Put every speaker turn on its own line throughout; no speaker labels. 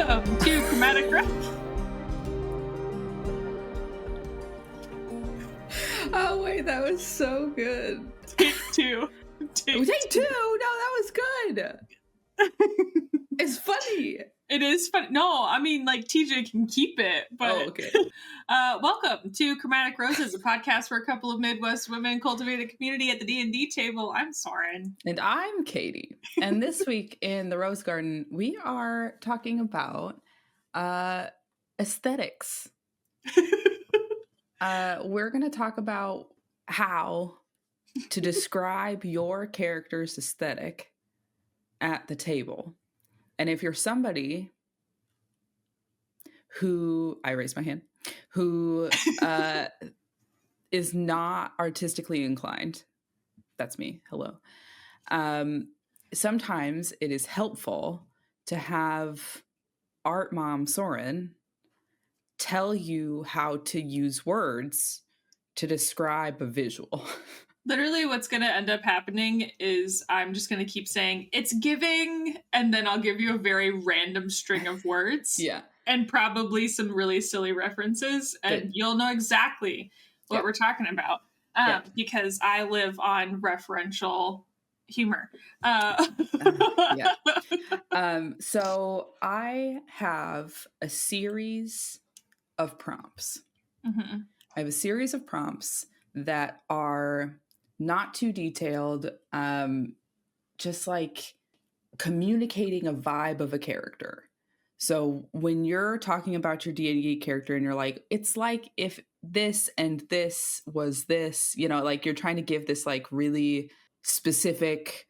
Welcome to Chromatic Rose.
Oh wait, that was so good.
Take two.
Take two. No, that was good. It's funny.
It is fun. No, I mean, like, TJ can keep it, but...
Oh, okay.
Welcome to Chromatic Roses, a podcast where a couple of Midwest women cultivate a community at the D&D table. I'm Soren.
And I'm Caitie. And this week in the Rose Garden, we are talking about aesthetics. We're going to talk about how to describe your character's aesthetic at the table. And if you're somebody who, I raise my hand, who is not artistically inclined, that's me, hello. Sometimes it is helpful to have art mom Soren tell you how to use words to describe a visual.
Literally what's going to end up happening is I'm just going to keep saying, it's giving, and then I'll give you a very random string of words.
Yeah.
And probably some really silly references, and you'll know exactly what we're talking about because I live on referential humor.
So I have a series of prompts.
Mm-hmm.
I have a series of prompts that are not too detailed, just like communicating a vibe of a character. So when you're talking about your D&D character and you're like, it's like if this and this was this, you know, like you're trying to give this like really specific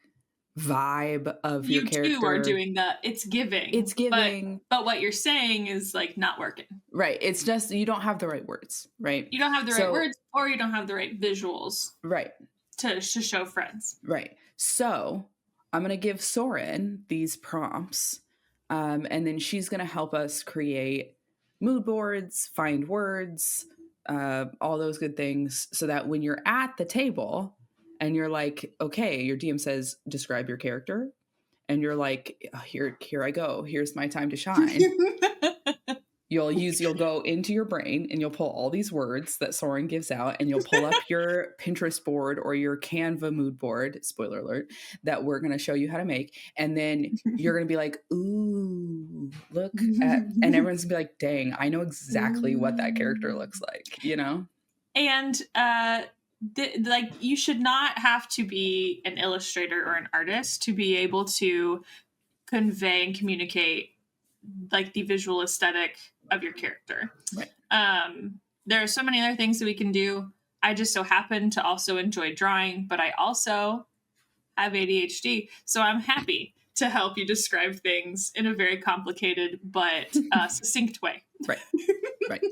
vibe of your character.
You too are doing that. It's giving.
It's giving.
But what you're saying is like not working.
Right. It's just, you don't have the right words, right?
You don't have the right words, or you don't have the right visuals.
Right.
To show friends.
Right. So I'm going to give Soren these prompts. And then she's going to help us create mood boards, find words, all those good things, so that when you're at the table and you're like, okay, your DM says, describe your character. And you're like, oh, here I go. Here's my time to shine. You'll go into your brain and you'll pull all these words that Soren gives out, and you'll pull up your Pinterest board or your Canva mood board, spoiler alert, that we're going to show you how to make. And then you're going to be like, ooh, look at, and everyone's going to be like, dang, I know exactly what that character looks like, you know?
And, like, you should not have to be an illustrator or an artist to be able to convey and communicate like the visual aesthetic of your character.
Right.
There are so many other things that we can do. I just so happen to also enjoy drawing, but I also have ADHD, so I'm happy to help you describe things in a very complicated but succinct way.
Right. Right.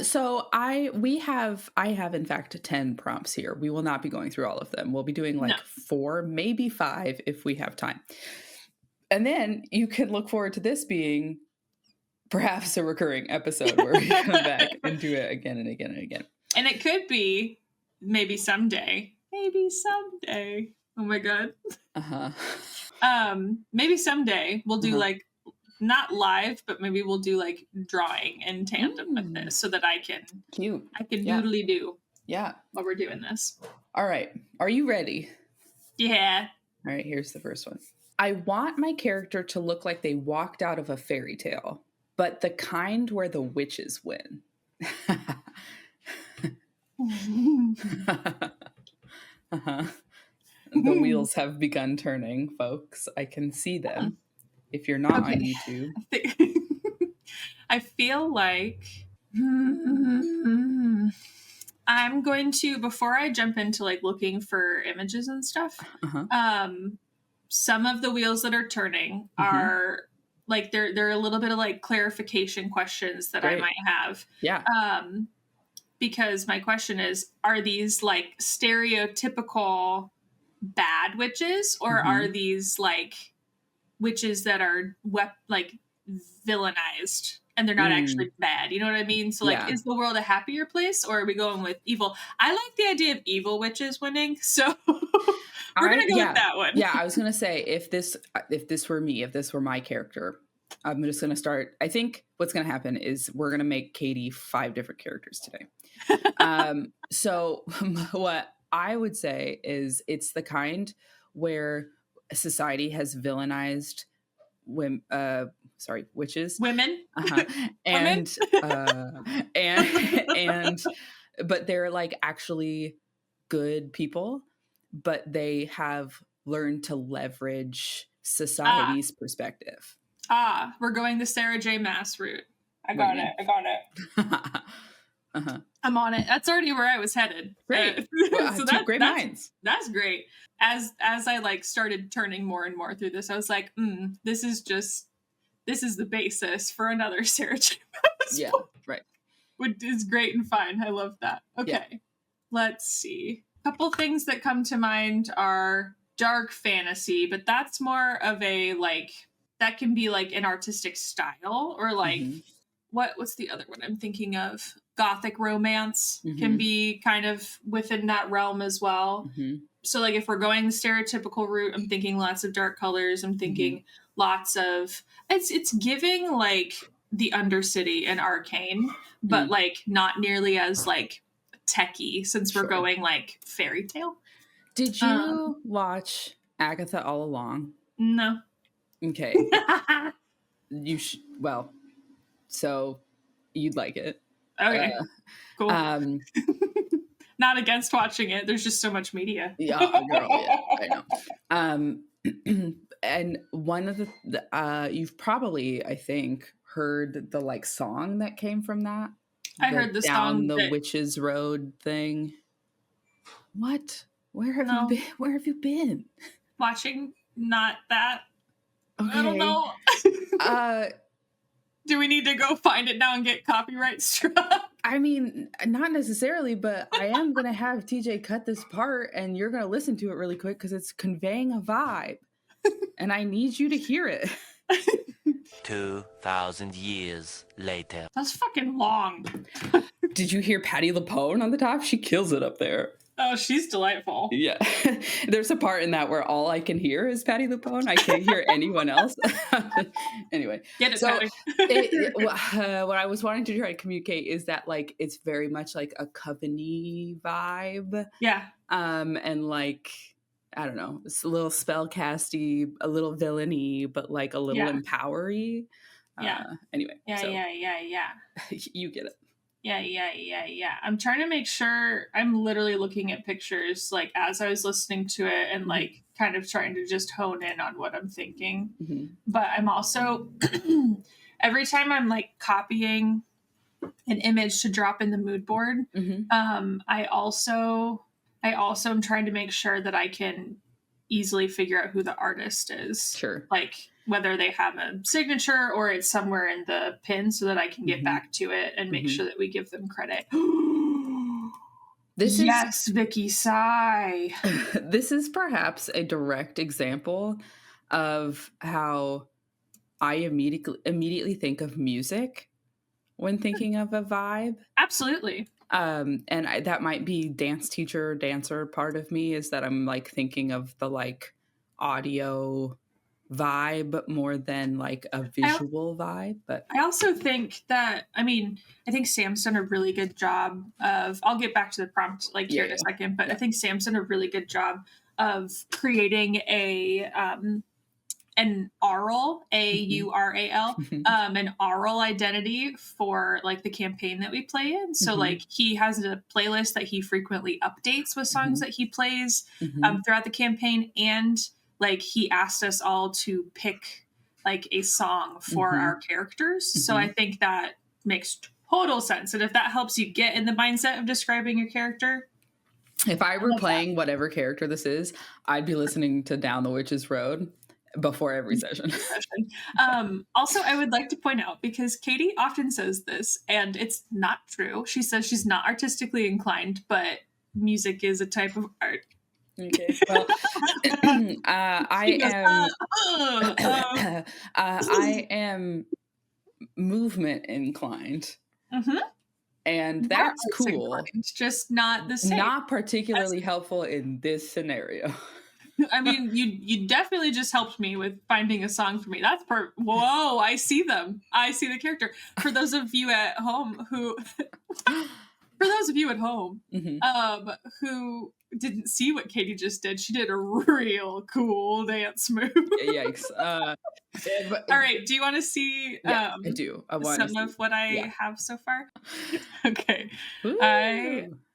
So I have in fact 10 prompts here. We will not be going through all of them. We'll be doing 4, maybe 5 if we have time. And then you can look forward to this being perhaps a recurring episode where we come back and do it again and again and again. And
it could be maybe someday. Oh my God. Maybe someday we'll do like, not live, but maybe we'll do like drawing in tandem with this so that I can doodly do while we're doing this.
All right. Are you ready?
Yeah.
All right. Here's the first one. I want my character to look like they walked out of a fairy tale, but the kind where the witches win. The wheels have begun turning, folks. I can see them. If you're not on YouTube.
I feel like I'm going to, before I jump into like looking for images and stuff, some of the wheels that are turning are like, they're a little bit of like clarification questions that I might have.
Yeah.
Because my question is, are these like stereotypical bad witches, or are these like witches that are like villainized and they're not actually bad? You know what I mean? So like, is the world a happier place, or are we going with evil? I like the idea of evil witches winning, so we're gonna go with that one.
Yeah, I was gonna say, if this were me, if this were my character, I'm just going to start. I think what's going to happen is we're going to make Caitie 5 different characters today. So what I would say is it's the kind where society has villainized witches.
Women.
And but they're like actually good people, but they have learned to leverage society's perspective.
We're going the Sarah J. Maas route. I got it. I'm on it. That's already where I was headed.
Great. So
that's
great minds.
That's great. As I like started turning more and more through this, I was like, this is the basis for another Sarah J. Maas book.
Right.
Which is great and fine. I love that. Okay. Let's see. A couple things that come to mind are dark fantasy, but that's more of a like, that can be like an artistic style, or like what's the other one I'm thinking of? Gothic romance can be kind of within that realm as well. So like if we're going the stereotypical route, I'm thinking lots of dark colors. I'm thinking lots of it's giving like the Undercity and Arcane, but like not nearly as like techie, since we're going like fairy tale.
Did you watch Agatha All Along?
No.
Okay. Well, so you'd like it.
Okay. Cool. Not against watching it. There's just so much media.
Yeah, girl. Yeah, I know. And one of the you've probably, I think, heard the like song that came from that.
I heard the
down
song
the Witches Road thing. What? Where have you been? Where have you been?
Watching not that.
Okay.
I don't know. Do we need to go find it now and get copyright struck?
I mean, not necessarily, but I am going to have TJ cut this part and you're going to listen to it really quick because it's conveying a vibe. And I need you to hear it.
2,000 years later.
That's fucking long.
Did you hear Patti LuPone on the top? She kills it up there.
Oh, she's delightful.
Yeah. There's a part in that where all I can hear is Patti LuPone. I can't hear anyone else. Anyway.
Get it,
so
Patti.
What I was wanting to try to communicate is that like it's very much like a coven-y vibe.
Yeah.
And like, I don't know, it's a little spellcasty, a little villainy, but like a little empowery. Anyway.
Yeah.
You get it.
Yeah. I'm trying to make sure. I'm literally looking at pictures like as I was listening to it and like kind of trying to just hone in on what I'm thinking. But I'm also every time I'm like copying an image to drop in the mood board, I also am trying to make sure that I can easily figure out who the artist is.
Sure.
Like whether they have a signature or it's somewhere in the pin so that I can get back to it and make sure that we give them credit. Yes, Vicky, sigh.
This is perhaps a direct example of how I immediately think of music when thinking of a vibe.
Absolutely.
And that might be dancer part of me, is that I'm like thinking of the like audio vibe more than like a visual vibe. But
I also think that, I think Sam's done a really good job of, I'll get back to the prompt like here in a second, but I think Sam's done a really good job of creating an aural, AURAL, an aural identity for like the campaign that we play in. So like he has a playlist that he frequently updates with songs that he plays throughout the campaign, and like he asked us all to pick like a song for our characters. So I think that makes total sense. And if that helps you get in the mindset of describing your character.
If I were playing whatever character this is, I'd be listening to Down the Witch's Road before every session.
Also, I would like to point out, because Caitie often says this, and it's not true. She says she's not artistically inclined, but music is a type of art.
Okay. Well, I am movement inclined. And that's cool.
Inclined, just not the same.
Not particularly helpful in this scenario.
I mean, you definitely just helped me with finding a song for me. That's whoa, I see them. I see the character. For those of you at home who who didn't see what Caitie just did, she did a real cool dance move.
Yikes.
All right, do you want to see
I do. I want
some of what I have so far? Okay.
Woo!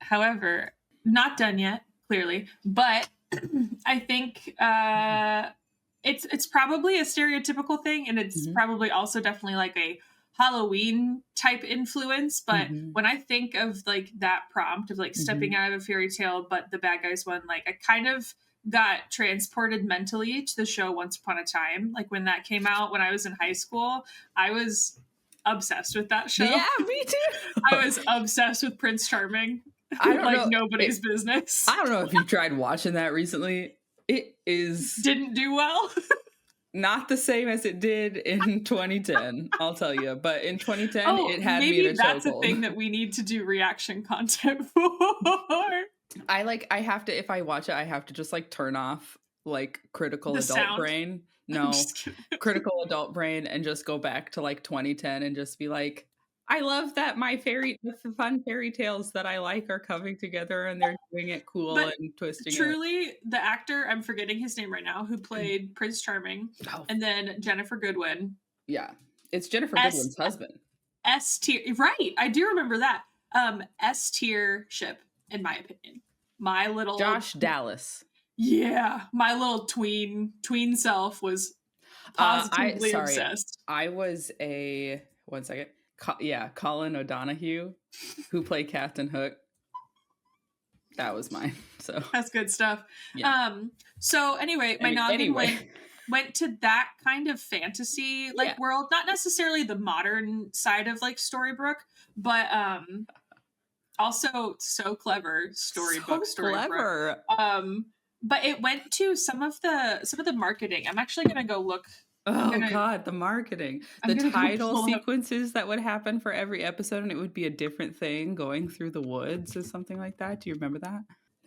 However, not done yet, clearly, but I think it's probably a stereotypical thing, and it's probably also definitely like a Halloween type influence. But when I think of like that prompt of like stepping out of a fairy tale, but the bad guys won, like I kind of got transported mentally to the show Once Upon a Time. Like when that came out when I was in high school, I was obsessed with that show.
Yeah, me too.
I was obsessed with Prince Charming.
I don't know.
Nobody's business.
I don't know if you tried watching that recently. It
didn't do well.
Not the same as it did in 2010, I'll tell you. But in 2010, it had me in a chokehold. Maybe
that's a thing that we need to do reaction content for.
I have to, if I watch it, I have to just like turn off like critical adult brain. No, critical adult brain, and just go back to like 2010 and just be like, I love that the fun fairy tales that I like are coming together and they're doing it cool and twisting
truly, the actor, I'm forgetting his name right now, who played Prince Charming, and then Jennifer Goodwin.
Yeah, it's Jennifer Goodwin's husband.
S tier, right? I do remember that. S tier ship, in my opinion. My little
Josh Dallas.
Yeah, my little tween self was positively obsessed.
I was Colin O'Donoghue, who played Captain Hook. That was mine. So
that's good stuff. Yeah. So anyway, my noggin went to that kind of fantasy world, not necessarily the modern side of like Storybrooke, but also so clever Storybrooke.
Clever.
But it went to some of the marketing. I'm actually gonna go look.
God, the marketing. The title sequences that would happen for every episode, and it would be a different thing going through the woods or something like that. Do you remember that?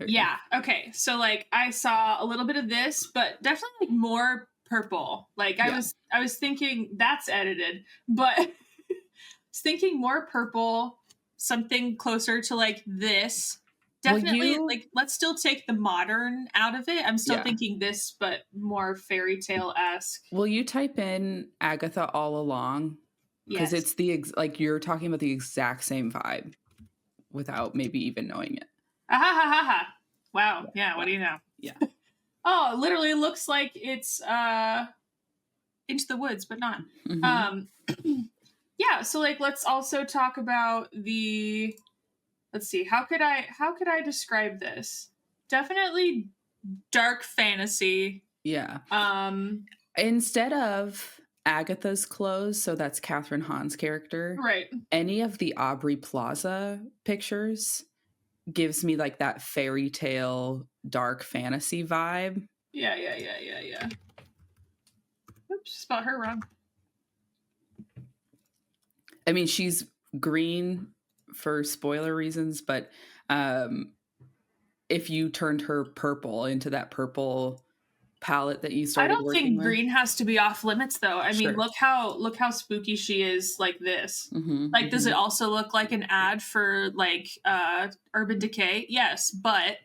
Yeah. Okay. So like I saw a little bit of this, but definitely like more purple. Like I was thinking that's edited, but I was thinking more purple, something closer to like this. Definitely, like, let's still take the modern out of it. I'm still thinking this, but more fairy tale-esque.
Will you type in Agatha All Along? Because it's like you're talking about the exact same vibe without maybe even knowing it.
Wow. Yeah. What do you know?
Yeah.
Oh, it literally looks like it's Into the Woods, but not. Yeah. So, like, let's also talk about the. Let's see. How could I describe this? Definitely dark fantasy.
Yeah. Instead of Agatha's clothes, so that's Catherine Hahn's character.
Right.
Any of the Aubrey Plaza pictures gives me like that fairy tale dark fantasy vibe.
Yeah. Oops, spelled her wrong.
I mean, she's green for spoiler reasons, but if you turned her purple into that purple palette that you started working with. I don't think
green has to be off limits though. I mean, look how spooky she is like this. Does it also look like an ad for like Urban Decay? Yes, but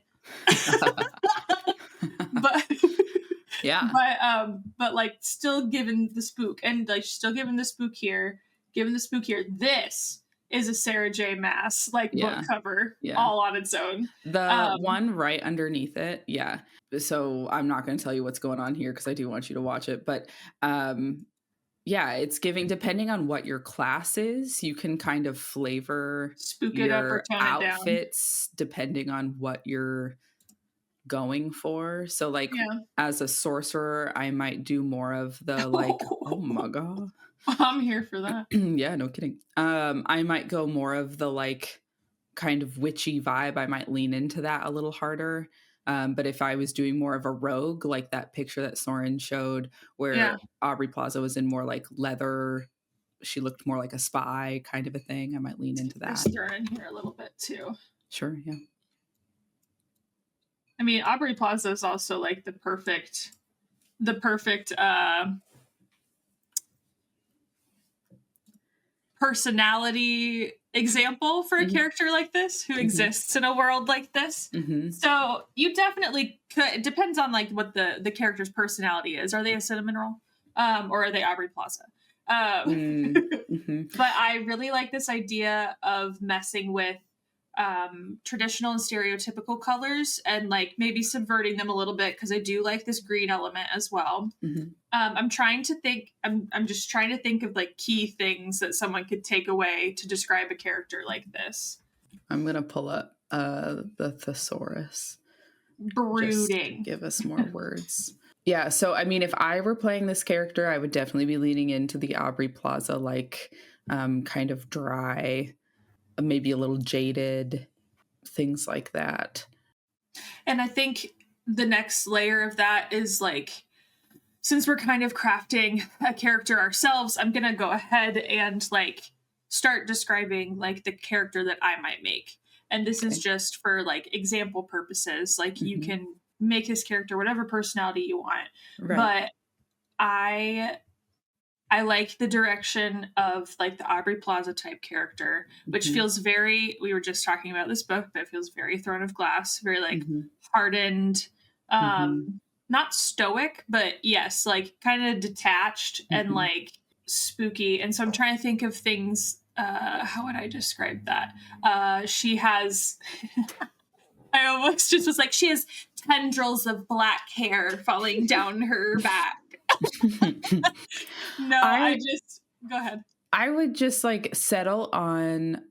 but like still given the spook, and like still given the spook here. This is a Sarah J. Maas book cover all on its own.
The one right underneath it, so I'm not going to tell you what's going on here because I do want you to watch it, but it's giving, depending on what your class is, you can kind of flavor
spook it up or tone
outfits
it down,
depending on what you're going for. So like as a sorcerer, I might do more of the like oh my god,
I'm here for that.
Yeah, no kidding. I might go more of the like kind of witchy vibe. I might lean into that a little harder. But if I was doing more of a rogue, like that picture that Soren showed where Aubrey Plaza was in more like leather, she looked more like a spy kind of a thing, I might lean into that.
Let's throw in here a little bit too.
Sure, yeah.
I mean, Aubrey Plaza is also like the perfect personality example for a character like this who exists in a world like this. So you definitely could. It depends on like what the character's personality is. Are they a cinnamon roll, or are they Aubrey Plaza? But I really like this idea of messing with traditional and stereotypical colors and like maybe subverting them a little bit, because I do like this green element as well. I'm trying to think. I'm just trying to think of like key things that someone could take away to describe a character like this.
I'm gonna pull up the thesaurus.
Brooding.
Give us more words. Yeah, so I mean, if I were playing this character, I would definitely be leaning into the Aubrey Plaza, like kind of dry, maybe a little jaded, things like that.
And I think the next layer of that is like, since we're kind of crafting a character ourselves, I'm gonna go ahead and like start describing like the character that I might make. And this is just for like example purposes. Like you can make his character whatever personality you want. But I like the direction of like the Aubrey Plaza type character, which feels very, we were just talking about this book, but it feels very Throne of Glass, very like hardened, not stoic, but yes, like kind of detached and like spooky. And so I'm trying to think of things, how would I describe that? She has, I almost just was like, she has tendrils of black hair falling down her back. No, I just go ahead.
I would just like settle on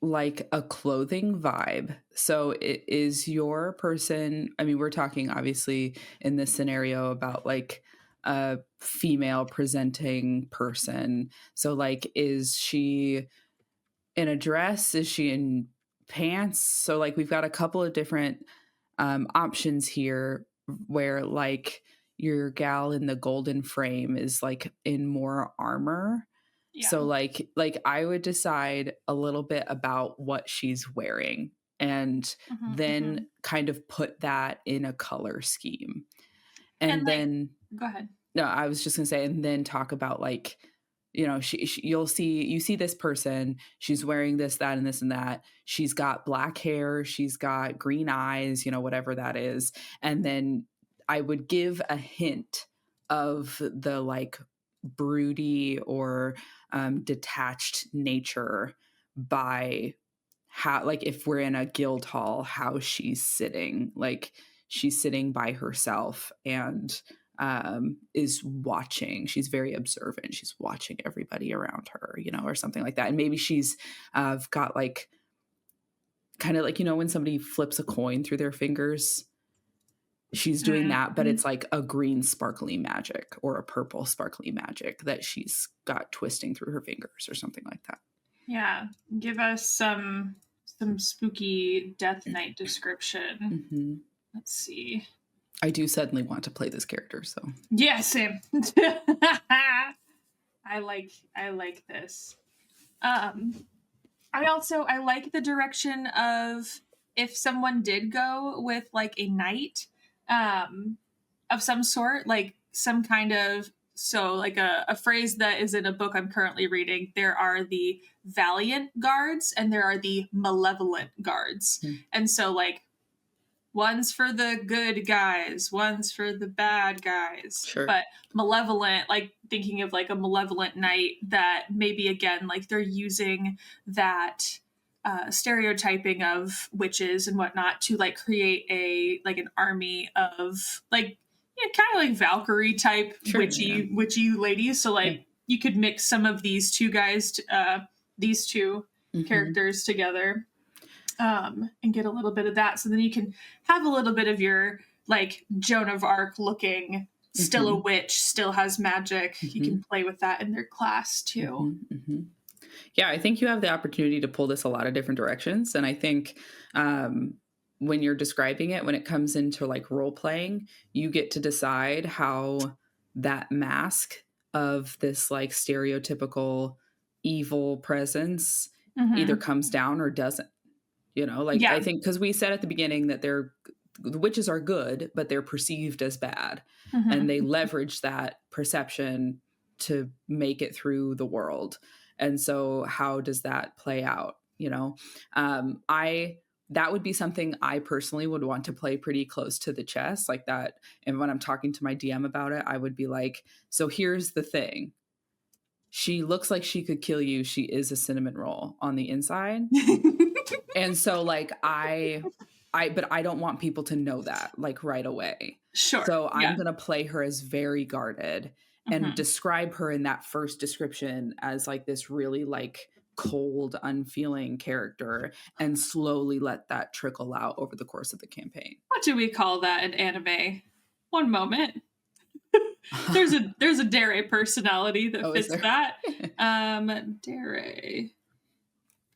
like a clothing vibe. So it is your person. I mean, we're talking obviously in this scenario about like a female presenting person. So like, is she in a dress? Is she in pants? So like, we've got a couple of different options here where like your gal in the golden frame is like in more armor. So like I would decide a little bit about what she's wearing and then kind of put that in a color scheme. And then
go ahead.
No, I was just going to say, and then talk about like, you know, you see this person, she's wearing this, that, and this and that. She's got black hair, she's got green eyes, you know, whatever that is. And then I would give a hint of the like broody or detached nature by how, like if we're in a guild hall, how she's sitting, like she's sitting by herself and is watching. She's very observant. She's watching everybody around her, you know, or something like that. And maybe she's got like kind of like, you know, when somebody flips a coin through their fingers, she's doing that, but it's like a green sparkly magic or a purple sparkly magic that she's got twisting through her fingers or something like that.
Yeah. Give us some spooky Death Knight description. Let's see.
I do suddenly want to play this character, so.
Yeah, same. I like this. I like the direction of if someone did go with like a knight of some sort, like some kind of, so like a phrase that is in a book I'm currently reading. There are the valiant guards and there are the malevolent guards. And so like one's for the good guys, one's for the bad guys.
Sure.
But malevolent, like thinking of like a malevolent knight that maybe again, like they're using that stereotyping of witches and whatnot to like create an army of like, kind of like Valkyrie type witchy ladies. So like you could mix some of these two guys, these two characters together. And get a little bit of that. So then you can have a little bit of your like Joan of Arc looking, still a witch, still has magic. You can play with that in their class too.
Yeah, I think you have the opportunity to pull this a lot of different directions. And I think when you're describing it, when it comes into like role playing, you get to decide how that mask of this like stereotypical evil presence either comes down or doesn't. You know, like I think because we said at the beginning that they're the witches are good, but they're perceived as bad.
Mhm.
And they leverage that perception to make it through the world. And so how does that play out? You know, that would be something I personally would want to play pretty close to the chest like that. And when I'm talking to my DM about it, I would be like, so here's the thing. She looks like she could kill you. She is a cinnamon roll on the inside. And so like but I don't want people to know that like right away.
Sure.
So I'm going to play her as very guarded and describe her in that first description as like this really like cold, unfeeling character and slowly let that trickle out over the course of the campaign.
What do we call that in anime? One moment. There's a Dere personality that fits that. Dere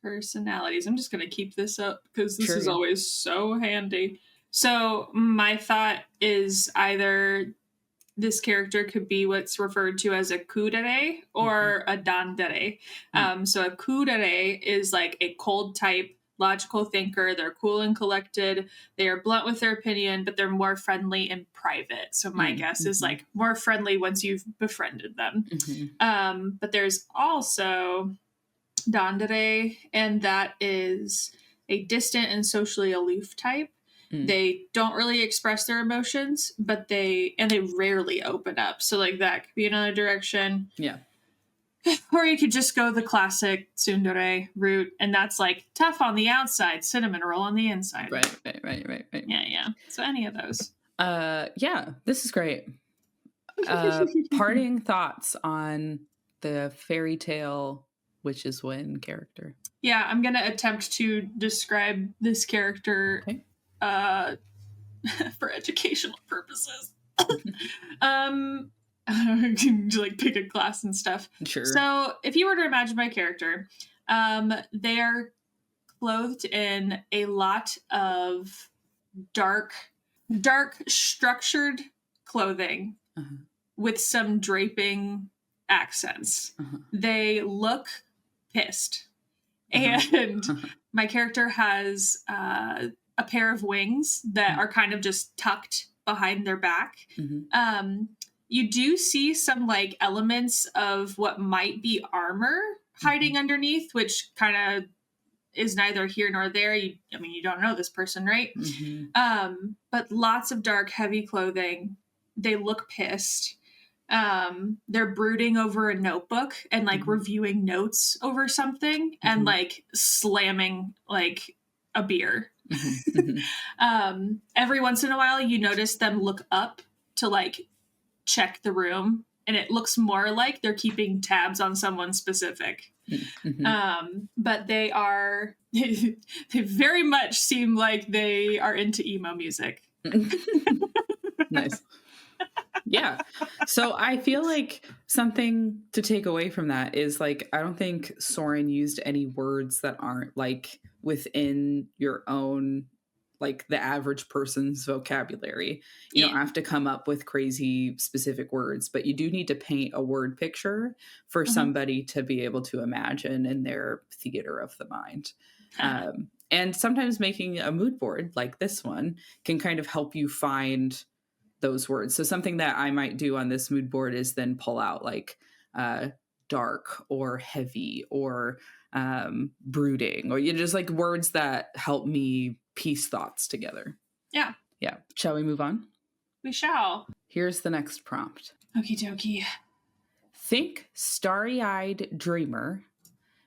personalities. I'm just going to keep this up because this is always so handy. So my thought is either this character could be what's referred to as a kudere or a dandere. So a kudere is like a cold type, logical thinker. They're cool and collected. They are blunt with their opinion, but they're more friendly in private. So my guess is like more friendly once you've befriended them. But there's also dandere, and that is a distant and socially aloof type. They don't really express their emotions, but they rarely open up. So like that could be another direction.
Yeah.
Or you could just go the classic tsundere route, and that's like tough on the outside, cinnamon roll on the inside.
Right.
Yeah. So any of those.
Yeah, this is great. Parting thoughts on the fairy tale Witches Win character.
Yeah, I'm going to attempt to describe this character for educational purposes. Like pick a class and stuff.
Sure.
So if you were to imagine my character, they are clothed in a lot of dark structured clothing with some draping accents. They look pissed. And my character has a pair of wings that are kind of just tucked behind their back. You do see some like elements of what might be armor hiding underneath, which kind of is neither here nor there. You don't know this person, right? But lots of dark, heavy clothing. They look pissed. They're brooding over a notebook and like reviewing notes over something and like slamming like a beer. Every once in a while you notice them look up to like check the room, and it looks more like they're keeping tabs on someone specific. But they very much seem like they are into emo music.
Nice. Yeah. So I feel like something to take away from that is like, I don't think Soren used any words that aren't like within your own, like the average person's vocabulary. You don't have to come up with crazy specific words, but you do need to paint a word picture for somebody to be able to imagine in their theater of the mind. And sometimes making a mood board like this one can kind of help you find those words. So something that I might do on this mood board is then pull out like dark or heavy or brooding, or you just like words that help me piece thoughts together. Yeah. Shall we move on?
We shall.
Here's the next prompt.
Okie dokie.
Think starry-eyed dreamer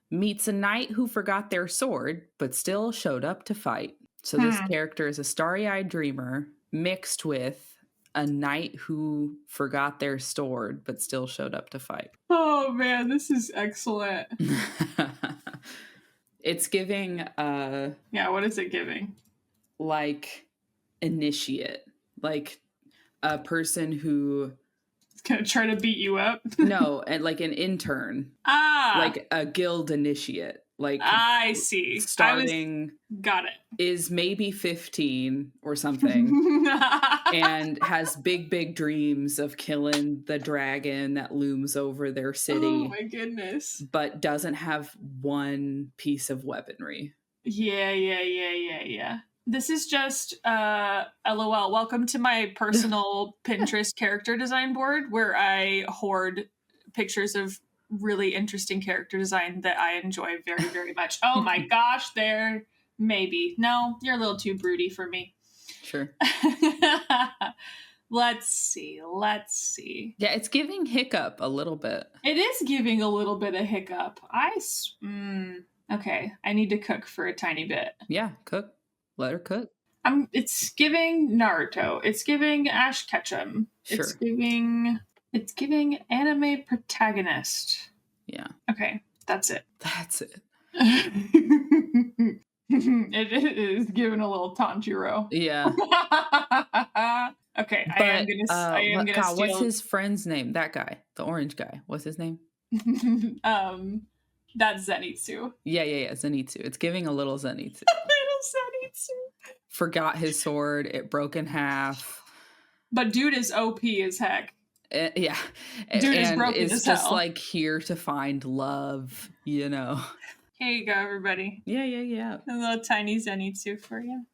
meets a knight who forgot their sword but still showed up to fight. So this character is a starry-eyed dreamer mixed with a knight who forgot their sword but still showed up to fight.
Oh man, this is excellent.
It's giving
what is it giving?
Like initiate, like a person who
is gonna try to beat you up.
No, and like an intern. Like a guild initiate. Like
I see. Got it.
Is maybe 15 or something. And has big dreams of killing the dragon that looms over their city.
Oh my goodness.
But doesn't have one piece of weaponry.
Yeah. This is just LOL. Welcome to my personal Pinterest character design board where I hoard pictures of really interesting character design that I enjoy very, very much. Oh my gosh, there. Maybe. No, you're a little too broody for me.
Sure.
Let's see.
Yeah, it's giving hiccup a little bit.
It is giving a little bit of hiccup. Okay, I need to cook for a tiny bit.
Yeah, cook. Let her cook.
It's giving Naruto. It's giving Ash Ketchum.
Sure.
It's giving anime protagonist.
Yeah.
Okay, that's it.
That's it.
It is giving a little Tanjiro.
Yeah.
Okay,
But,
I am gonna
God, what's
steal.
his friend's name? That guy, the orange guy. What's his name?
That's Zenitsu.
Yeah. Zenitsu. It's giving a little Zenitsu.
Little Zenitsu.
Forgot his sword. It broke in half.
But dude is OP as heck.
Yeah.
Dude is
and
broken
it's
as
just
hell.
like here to find love, you know.
Here you go, everybody.
Yeah.
A little tiny Zenitsu for you.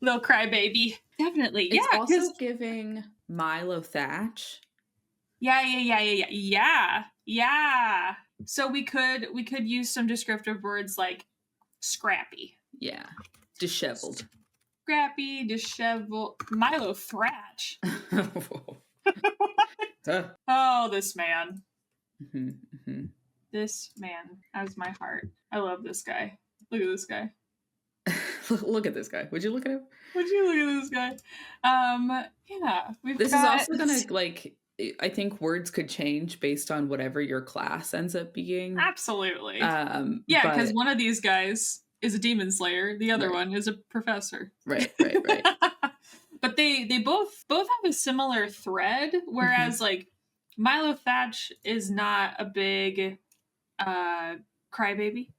Little crybaby. Definitely.
It's
yeah.
also giving Milo Thatch.
Yeah. So we could use some descriptive words like scrappy.
Yeah. Disheveled.
Scrappy, disheveled. Milo Thatch. Oh, this man. This man has my heart. I love this guy. Look at this guy.
Look at this guy. Would you look at him?
Would you look at this guy? Yeah.
This is also gonna, like, I think words could change based on whatever your class ends up being.
Absolutely.
Yeah,
because one of these guys is a demon slayer. The other one is a professor.
Right.
But they both have a similar thread, whereas like Milo Thatch is not a big crybaby.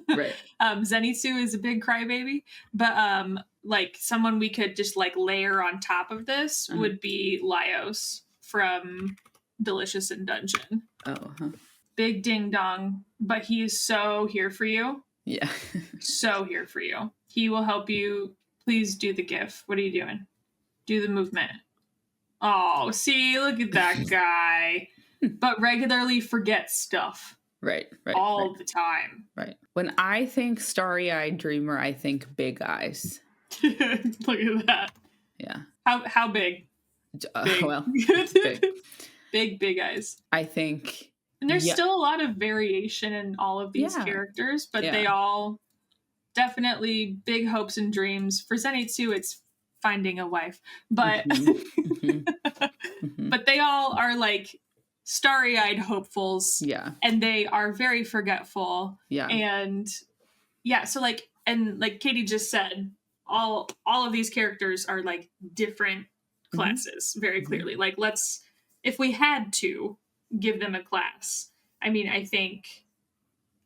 Right.
Zenitsu is a big crybaby, but like someone we could just like layer on top of this would be Laios from Delicious in Dungeon. Big ding dong, but he is so here for you.
Yeah.
So here for you. He will help you. Please do the GIF. What are you doing? Do the movement. Oh, see, look at that guy. But regularly forgets stuff.
Right.
All the time.
Right. When I think starry-eyed dreamer, I think big eyes.
Look at that.
Yeah.
How big? Big.
Well, big.
Big eyes.
I think.
And there's still a lot of variation in all of these characters, but they all definitely big hopes and dreams. For Zenitsu, it's finding a wife. But but they all are like starry-eyed hopefuls.
Yeah.
And they are very forgetful.
Yeah.
And so like Caitie just said, all of these characters are like different classes very clearly. Like if we had to give them a class, I mean, I think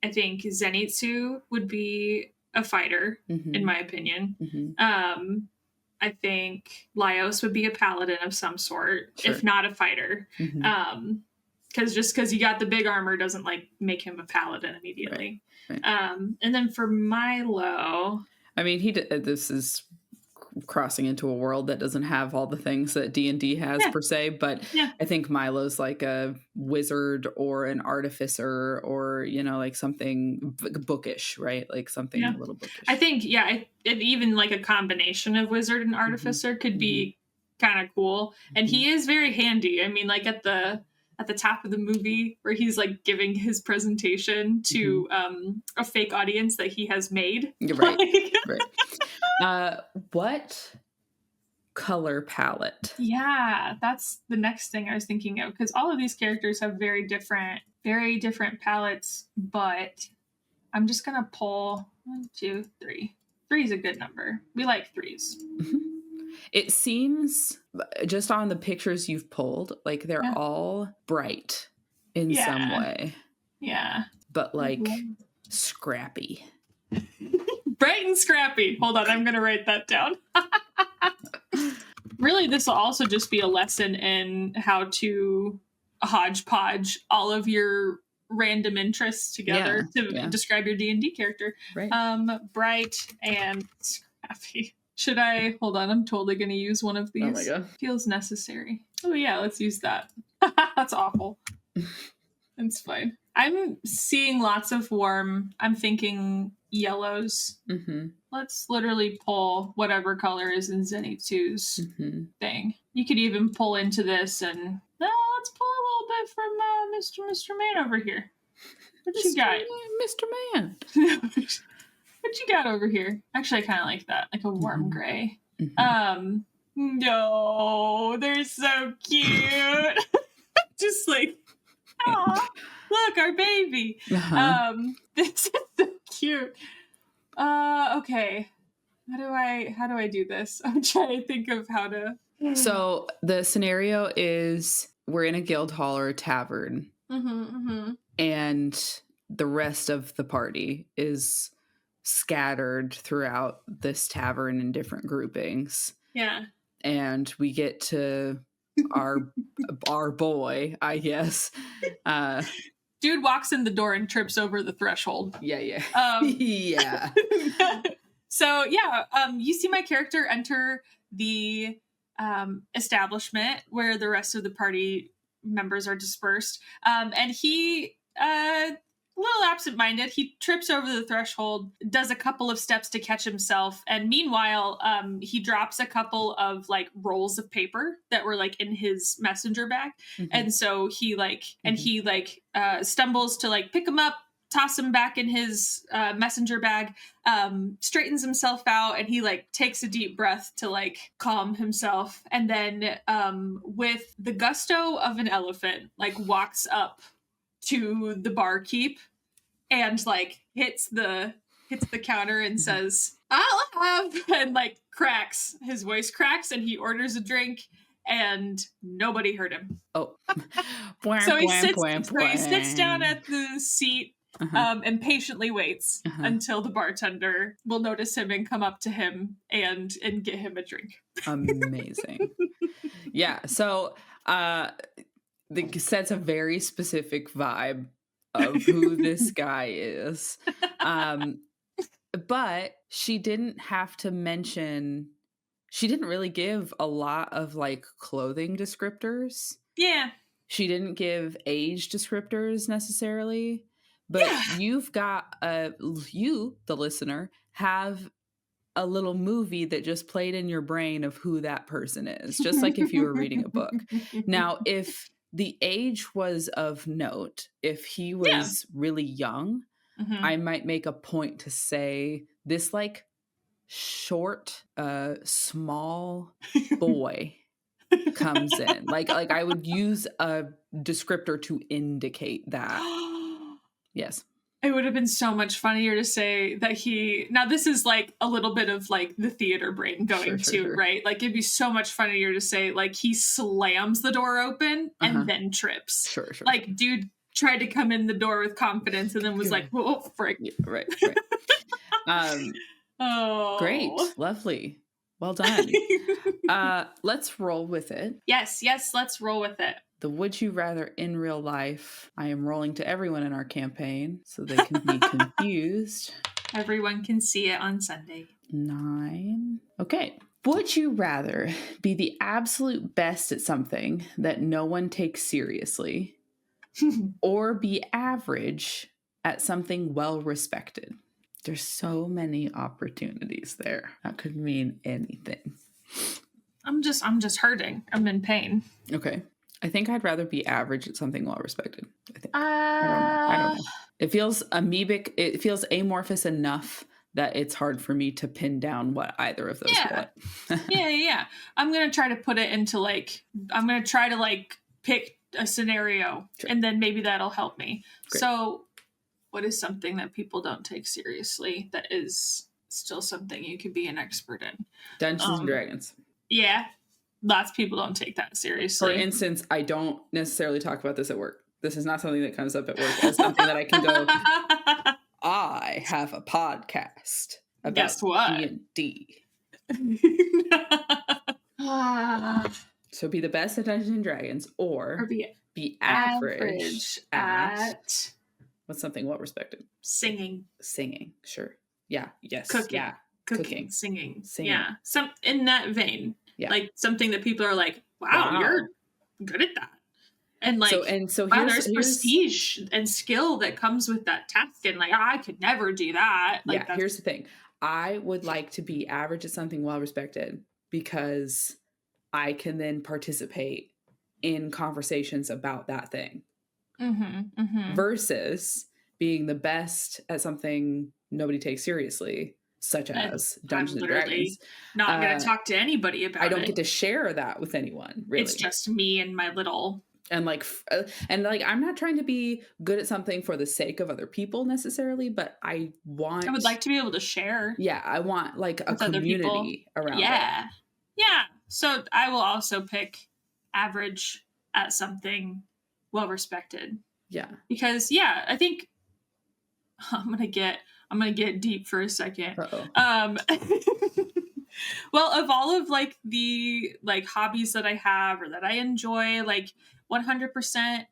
Zenitsu would be a fighter in my opinion. I think Laios would be a paladin of some sort, if not a fighter. Because you got the big armor doesn't like make him a paladin immediately. Right. And then for Milo,
I mean, this is crossing into a world that doesn't have all the things that D&D has per se, but I think Milo's like a wizard or an artificer or, you know, like something bookish, right? Like something a little bookish.
I think, even like a combination of wizard and artificer could be kind of cool. And he is very handy. I mean, like at the top of the movie where he's like giving his presentation to a fake audience that he has made.
Right. Right. What color palette?
Yeah, that's the next thing I was thinking of, because all of these characters have very different palettes, but I'm just gonna pull 1, 2, 3. 3 is a good number. We like 3s.
It seems, just on the pictures you've pulled, like they're all bright in some way.
Yeah.
But like scrappy.
Bright and scrappy. Hold on, I'm going to write that down. Really, this will also just be a lesson in how to hodgepodge all of your random interests together to describe your D&D character.
Right.
Bright and scrappy. Should I hold on? I'm totally going to use one of these.
Oh my god.
Feels necessary. Oh yeah, let's use that. That's awful. It's fine. I'm seeing lots of warm. I'm thinking yellows.
Mm-hmm.
Let's literally pull whatever color is in Zenitsu's thing. You could even pull into this and let's pull a little bit from Mr. Man over here. What you got?
Mr. Man.
What you got over here? Actually, I kind of like that, like a warm gray. No, they're so cute. Just like, oh, look, our baby. This is so cute. Okay. How do I do this? I'm trying to think of how to.
So the scenario is we're in a guild hall or a tavern, and the rest of the party is scattered throughout this tavern in different groupings.
Yeah.
And we get to our boy, I guess.
Dude walks in the door and trips over the threshold.
Yeah.
Yeah. So yeah, you see my character enter the establishment where the rest of the party members are dispersed, and he a little absent-minded, he trips over the threshold, does a couple of steps to catch himself, and meanwhile he drops a couple of like rolls of paper that were like in his messenger bag, and so he stumbles to like pick them up, toss him back in his messenger bag, straightens himself out, and he like takes a deep breath to like calm himself, and then with the gusto of an elephant like walks up to the barkeep and like hits the counter and says, "I'll have," and like cracks, his voice cracks, and he orders a drink, and nobody heard him.
Oh.
So he sits down at the seat and patiently waits until the bartender will notice him and come up to him and get him a drink.
Amazing. Yeah. So it sets a very specific vibe of who this guy is. But she didn't have to mention, she didn't really give a lot of like clothing descriptors.
Yeah.
She didn't give age descriptors necessarily, but you've got you, the listener, have a little movie that just played in your brain of who that person is, just like if you were reading a book. Now, if the age was of note, if he was really young, I might make a point to say this like short, small boy comes in. Like I would use a descriptor to indicate that. Yes.
It would have been so much funnier to say that now this is like a little bit of like the theater brain going sure. Right? Like it'd be so much funnier to say like he slams the door open and then trips.
Sure.
Like dude tried to come in the door with confidence and then was like, "Whoa, frick."
Yeah, right.
Oh.
Great. Lovely. Well done. Let's roll with it.
Yes, let's roll with it.
The would you rather in real life, I am rolling to everyone in our campaign so they can be confused.
Everyone can see it on Sunday.
9. Okay. Would you rather be the absolute best at something that no one takes seriously or be average at something well respected? There's so many opportunities there. That could mean anything.
I'm just hurting. I'm in pain.
Okay. I think I'd rather be average at something well respected. I don't know. It feels amoebic. It feels amorphous enough that it's hard for me to pin down what either of those what.
Yeah. I'm going to try to put it into like, I'm going to try to like pick a scenario and then maybe that'll help me. Great. So what is something that people don't take seriously that is still something you could be an expert in?
Dungeons and Dragons.
Yeah. Lots of people don't take that seriously.
For instance, I don't necessarily talk about this at work. This is not something that comes up at work as something that I can go, I have a podcast about
Guess what?
D&D. So be the best at Dungeons and Dragons or be average at What's something well respected?
Singing.
Singing. Sure. Yeah. Yes.
Cooking.
Yeah.
Cooking. Singing.
Singing.
Yeah. Some in that vein.
Yeah.
Like something that people are like, wow. You're good at that. And like,
so
wow, there's prestige and skill that comes with that task. And like, I could never do that. Like,
yeah, here's the thing. I would like to be average at something well respected because I can then participate in conversations about that thing. Versus being the best at something nobody takes seriously, such as Dungeons and Dragons.
Not going to talk to anybody about it.
I don't get to share that with anyone, really.
It's just me and my little...
And like, I'm not trying to be good at something for the sake of other people necessarily, but I would
like to be able to share.
Yeah, I want like a community around it.
Yeah. So I will also pick average at something well respected.
Yeah.
Because I think I'm gonna get deep for a second. Well, of all of like the like hobbies that I have or that I enjoy, like 100%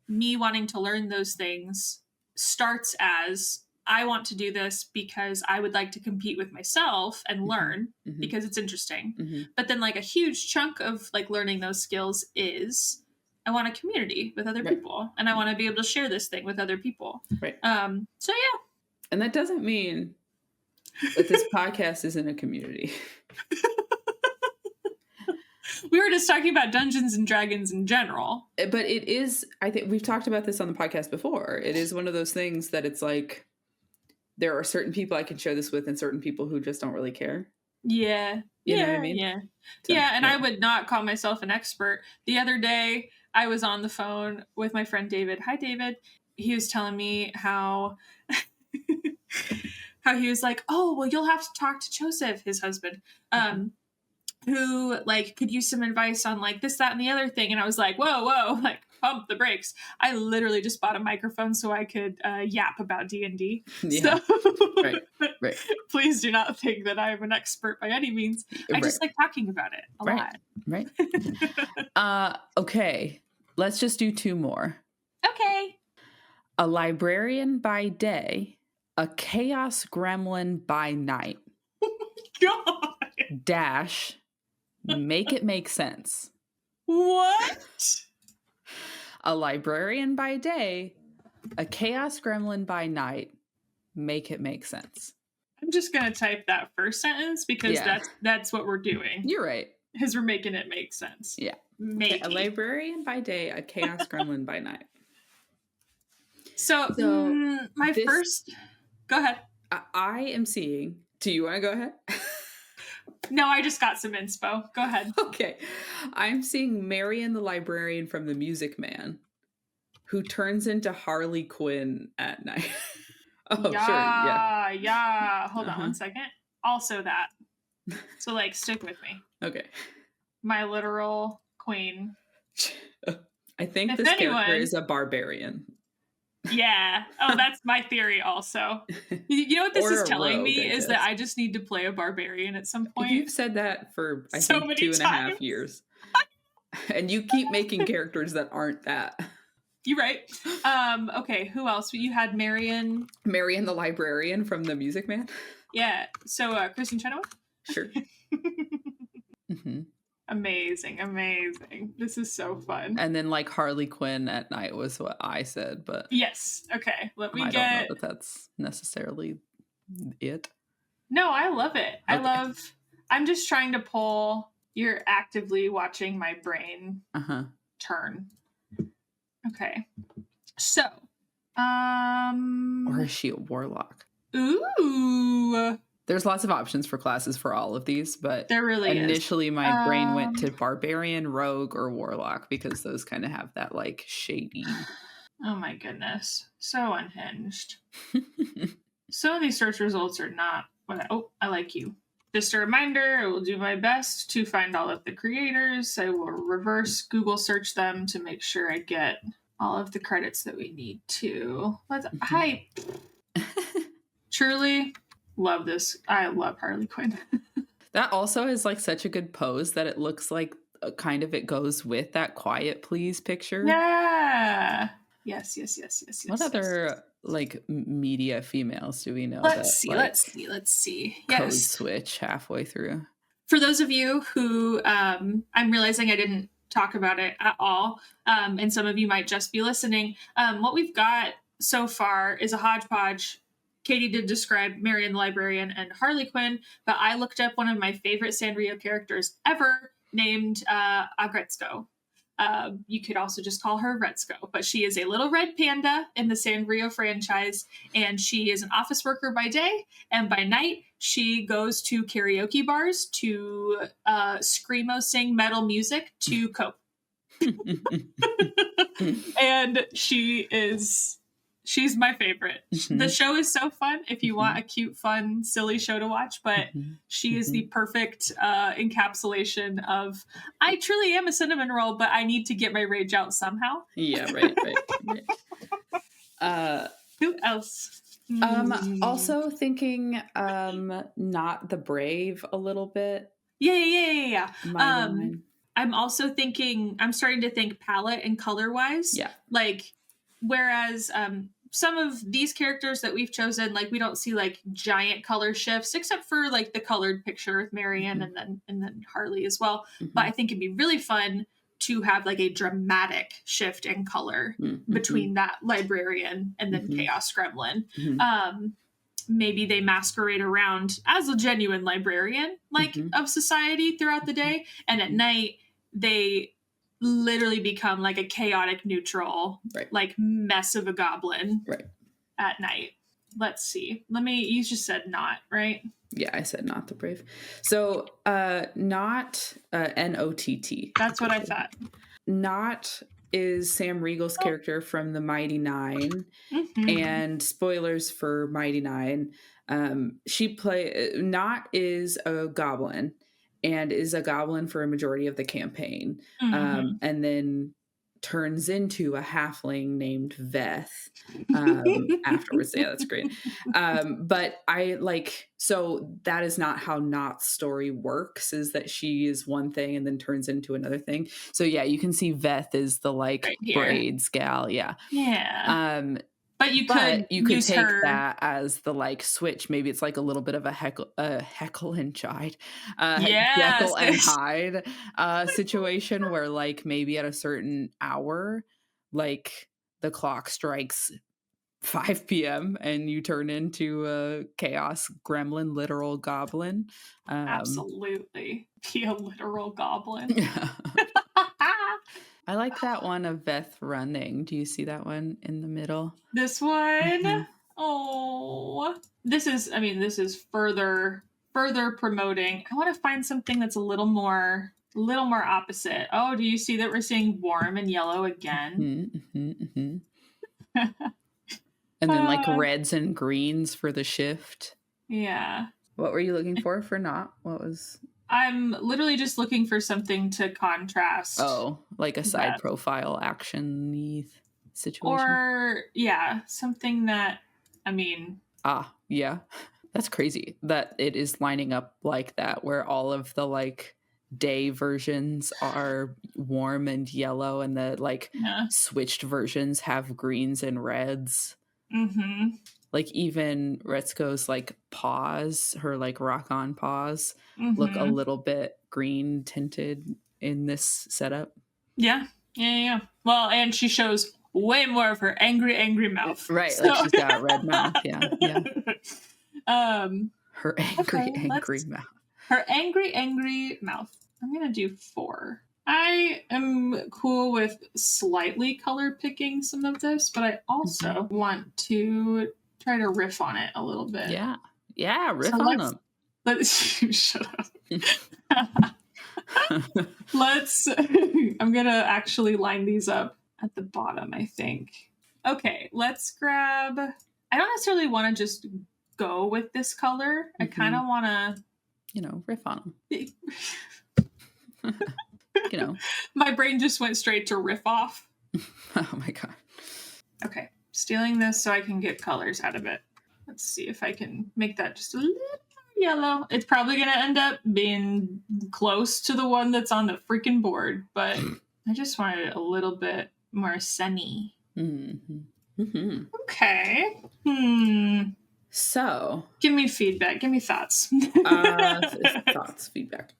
me wanting to learn those things starts as I want to do this because I would like to compete with myself and learn because it's interesting. But then like a huge chunk of like learning those skills is I want a community with other people and I want to be able to share this thing with other people.
Right.
So yeah.
And that doesn't mean that this podcast isn't a community.
We were just talking about Dungeons and Dragons in general.
But it is, I think we've talked about this on the podcast before. It is one of those things that it's like, there are certain people I can share this with and certain people who just don't really care.
Yeah.
You know what I mean?
Yeah. So, and I would not call myself an expert. The other day, I was on the phone with my friend David. Hi, David. He was telling me how he was like, oh, well, you'll have to talk to Joseph, his husband, who like could use some advice on like this, that, and the other thing. And I was like, whoa, like pump the brakes. I literally just bought a microphone so I could yap about D&D.
Yeah.
So
right.
Please do not think that I'm an expert by any means. I just like talking about it a lot.
Right. Okay. Let's just do 2 more.
Okay.
A librarian by day, a chaos gremlin by night.
Oh my God.
- make it make sense.
What?
A librarian by day, a chaos gremlin by night. Make it make sense.
I'm just going to type that first sentence because that's what we're doing.
You're right.
Because we're making it make sense.
Yeah. Okay, a librarian by day, a chaos gremlin by night.
So first... Go ahead.
I am seeing... Do you want to go ahead?
No, I just got some inspo. Go ahead.
Okay. I'm seeing Marion the librarian from The Music Man, who turns into Harley Quinn at night. Sure.
Yeah. Hold on 1 second. Also that. So, like, stick with me.
Okay.
My literal queen.
I think this character is a barbarian.
Yeah. Oh, that's my theory also. You know what this is telling me is that I just need to play a barbarian at some point.
You've said that for, I think, 2.5 years. And you keep making characters that aren't that.
You're right. Okay, who else? You had Marion
the librarian from The Music Man?
Yeah. So, Kristen Chenoweth?
Sure.
Amazing. This is so fun.
And then like Harley Quinn at night was what I said, but
yes. Okay. I don't
know that that's necessarily it.
No, I love it. Okay. I'm just trying to pull. You're actively watching my brain turn. Okay. So,
or is she a warlock?
Ooh.
There's lots of options for classes for all of these, but
there really
initially my brain went to barbarian, rogue, or warlock because those kind of have that like shady.
Oh my goodness. So unhinged. Some of these search results are not what I like you. Just a reminder, I will do my best to find all of the creators. I will reverse Google search them to make sure I get all of the credits that we need to. Hi. Truly love this. I love Harley Quinn.
That also is like such a good pose that it looks like kind of it goes with that Quiet Please picture.
Yeah. Yes.
What other like media females do we know?
Let's see.
Code
Yes.
switch halfway through.
For those of you who I'm realizing I didn't talk about it at all, and some of you might just be listening, what we've got so far is a hodgepodge. Caitie did describe Marion the Librarian and Harley Quinn, but I looked up one of my favorite Sanrio characters ever named Agretzko. You could also just call her Retzko, but she is a little red panda in the Sanrio franchise, and she is an office worker by day, and by night she goes to karaoke bars to screamo sing metal music to cope. And she's my favorite. The show is so fun if you want a cute, fun, silly show to watch, but she is the perfect encapsulation of, I truly am a cinnamon roll, but I need to get my rage out somehow.
Yeah, right.
Who else?
Also thinking Not the Brave a little bit.
Yeah. I'm also thinking, I'm starting to think palette and color wise.
Yeah.
Like, whereas some of these characters that we've chosen, like, we don't see like giant color shifts, except for like the colored picture with Marion and then Harley as well. But I think it'd be really fun to have like a dramatic shift in color between that librarian and then Chaos Gremlin. Maybe they masquerade around as a genuine librarian, like of society throughout the day, and at night they literally become like a chaotic neutral, like mess of a goblin at night. Let's see. You just said not, right?
Yeah, I said Not the Brave. So Not N-O-T-T.
That's what I thought. Not
is Sam Riegel's character from the Mighty Nine, and spoilers for Mighty Nine. Not is a goblin, and is a goblin for a majority of the campaign, and then turns into a halfling named Veth afterwards. Yeah, that's great. But I like, so that is not how Not's story works, is that she is one thing and then turns into another thing. So yeah, you can see Veth is the like braids gal. Yeah. But you could take that as the like switch. Maybe it's like a little bit of a Heckle and Hyde, Jekyll and Hyde situation where like maybe at a certain hour, like the clock strikes 5 p.m. and you turn into a chaos gremlin, literal goblin.
Absolutely, be a literal goblin.
I like that one of Beth running. Do you see that one in the middle?
This one? Oh, this is further promoting. I want to find something that's a little more opposite. Oh, do you see that we're seeing warm and yellow again?
And then like reds and greens for the shift. Yeah. What were you looking for Not? What was...
I'm literally just looking for something to contrast.
Oh, like a side profile action-y situation?
Or, yeah, something that,
yeah. That's crazy that it is lining up like that, where all of the, like, day versions are warm and yellow, and the, like, switched versions have greens and reds. Like, even Retzko's, like, paws, her, like, rock-on paws, look a little bit green tinted in this setup.
Yeah. Well, and she shows way more of her angry mouth.
Right, so. Like she's got a red mouth, yeah. Her angry mouth.
Her angry mouth. I'm going to do 4. I am cool with slightly color picking some of this, but I also want to try to riff on it a little bit.
Yeah, riff on them.
Let's shut up. I'm going to actually line these up at the bottom, I think. Okay, let's grab... I don't necessarily want to just go with this color. I kind of want
to... riff on them.
My brain just went straight to riff off.
Oh my god.
Okay, stealing this so I can get colors out of it. Let's see if I can make that just a little yellow. It's probably going to end up being close to the one that's on the freaking board, but I just wanted it a little bit more sunny.
Mm-hmm.
Okay.
So,
give me feedback. Give me thoughts.
thoughts, feedback.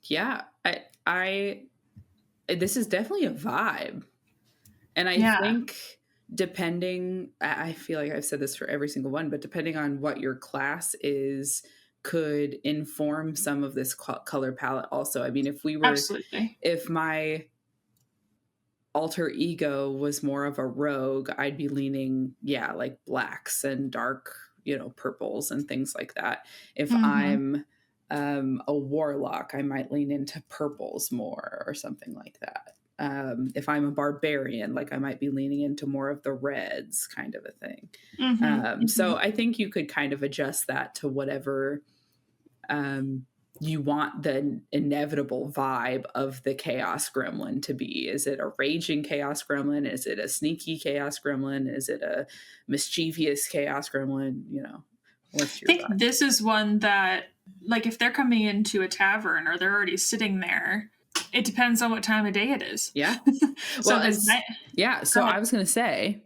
Yeah, I this is definitely a vibe. And I think depending, I feel like I've said this for every single one, but depending on what your class is, could inform some of this color palette also. I mean,
Absolutely.
if my alter ego was more of a rogue, I'd be leaning, like blacks and dark, purples and things like that. If I'm a warlock, I might lean into purples more or something like that. If I'm a barbarian, like I might be leaning into more of the reds kind of a thing. So I think you could kind of adjust that to whatever you want the inevitable vibe of the chaos gremlin to be. Is it a raging chaos gremlin? Is it a sneaky chaos gremlin? Is it a mischievous chaos gremlin? What's your
I think
vibe?
this is one that, like, if they're coming into a tavern or they're already sitting there, it depends on what time of day it is.
Yeah.
So
I was going to say,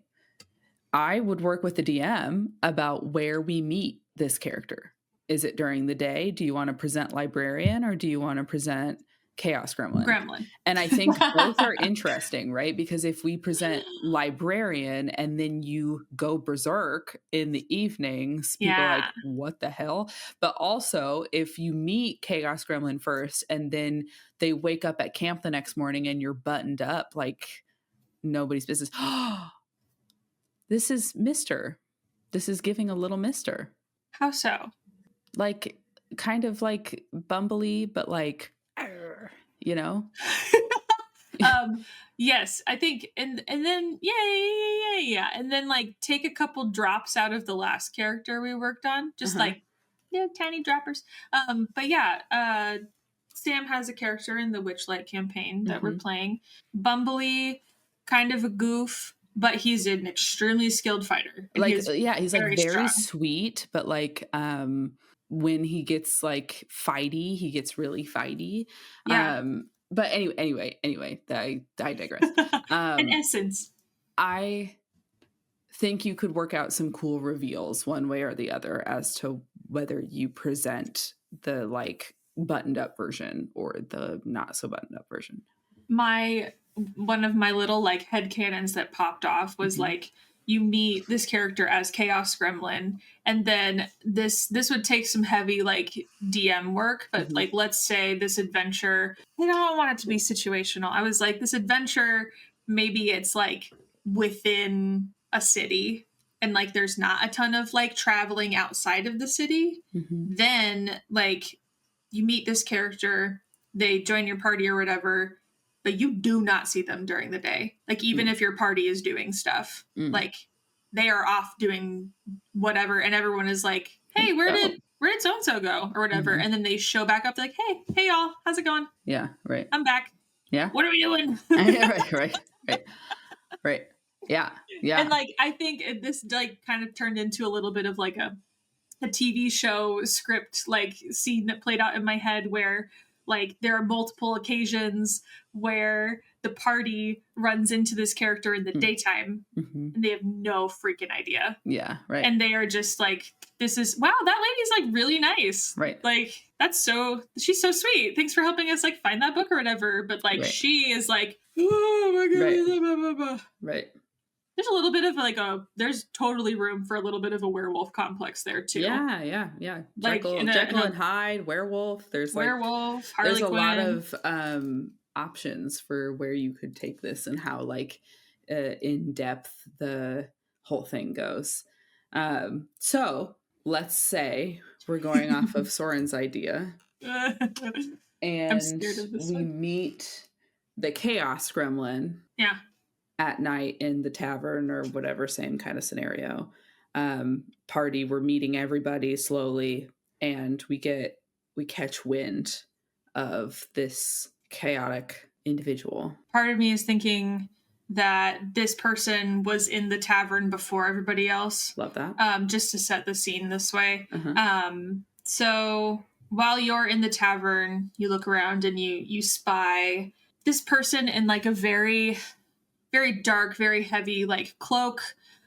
I would work with the DM about where we meet this character. Is it during the day? Do you want to present librarian or do you want to present chaos gremlin? And I think both are interesting, right? Because if we present librarian and then you go berserk in the evenings, people are like, what the hell? But also if you meet chaos gremlin first and then they wake up at camp the next morning and you're buttoned up like nobody's business. This is Mr. This is giving a little Mr.
How so?
Like, kind of like bumbly, but like,
Yes, I think, and then yeah, and then like take a couple drops out of the last character we worked on, just like tiny droppers. But yeah, Sam has a character in the Witchlight campaign that we're playing, bumbly, kind of a goof, but he's an extremely skilled fighter.
Like, he's like very
strong.
sweet, but like when he gets like fighty, he gets really fighty.
Yeah.
But anyway, I digress.
In essence,
I think you could work out some cool reveals one way or the other as to whether you present the like buttoned up version or the not so buttoned up version.
One of my little like headcanons that popped off was like, you meet this character as Chaos Gremlin, and then this would take some heavy like DM work, but like let's say this adventure, I don't want it to be situational. I was like, this adventure, maybe it's like within a city and like there's not a ton of like traveling outside of the city. Then like you meet this character, they join your party or whatever, but you do not see them during the day. Like, even if your party is doing stuff, like they are off doing whatever, and everyone is like, hey, where did so-and-so go or whatever? And then they show back up like, hey y'all, how's it going?
Yeah, right.
I'm back.
Yeah.
What are we doing?
Right. Yeah.
And like, I think this like kind of turned into a little bit of like a TV show script like scene that played out in my head where like there are multiple occasions where the party runs into this character in the daytime and they have no freaking idea.
Yeah, right.
And they are just like, this is, wow, that lady's like really nice.
Right.
Like, she's so sweet. Thanks for helping us like find that book or whatever. But like, she is like, oh my God. Blah, blah, blah.
Right.
There's a little bit of like there's totally room for a little bit of a werewolf complex there too.
Yeah.
Like
Jekyll and Hyde, werewolf. There's like
werewolf, Harley Quinn.
There's a lot of options for where you could take this and how like in depth the whole thing goes. So let's say we're going off of Soren's idea, and
I'm scared of this
we
one.
meet the Chaos Gremlin.
Yeah.
At night in the tavern or whatever, same kind of scenario. Party, we're meeting everybody slowly, and we catch wind of this chaotic individual. Part
of me is thinking that this person was in the tavern before everybody else.
Love that.
Just to set the scene this way. So while you're in the tavern, you look around and you spy this person in like a very very dark, very heavy, like cloak.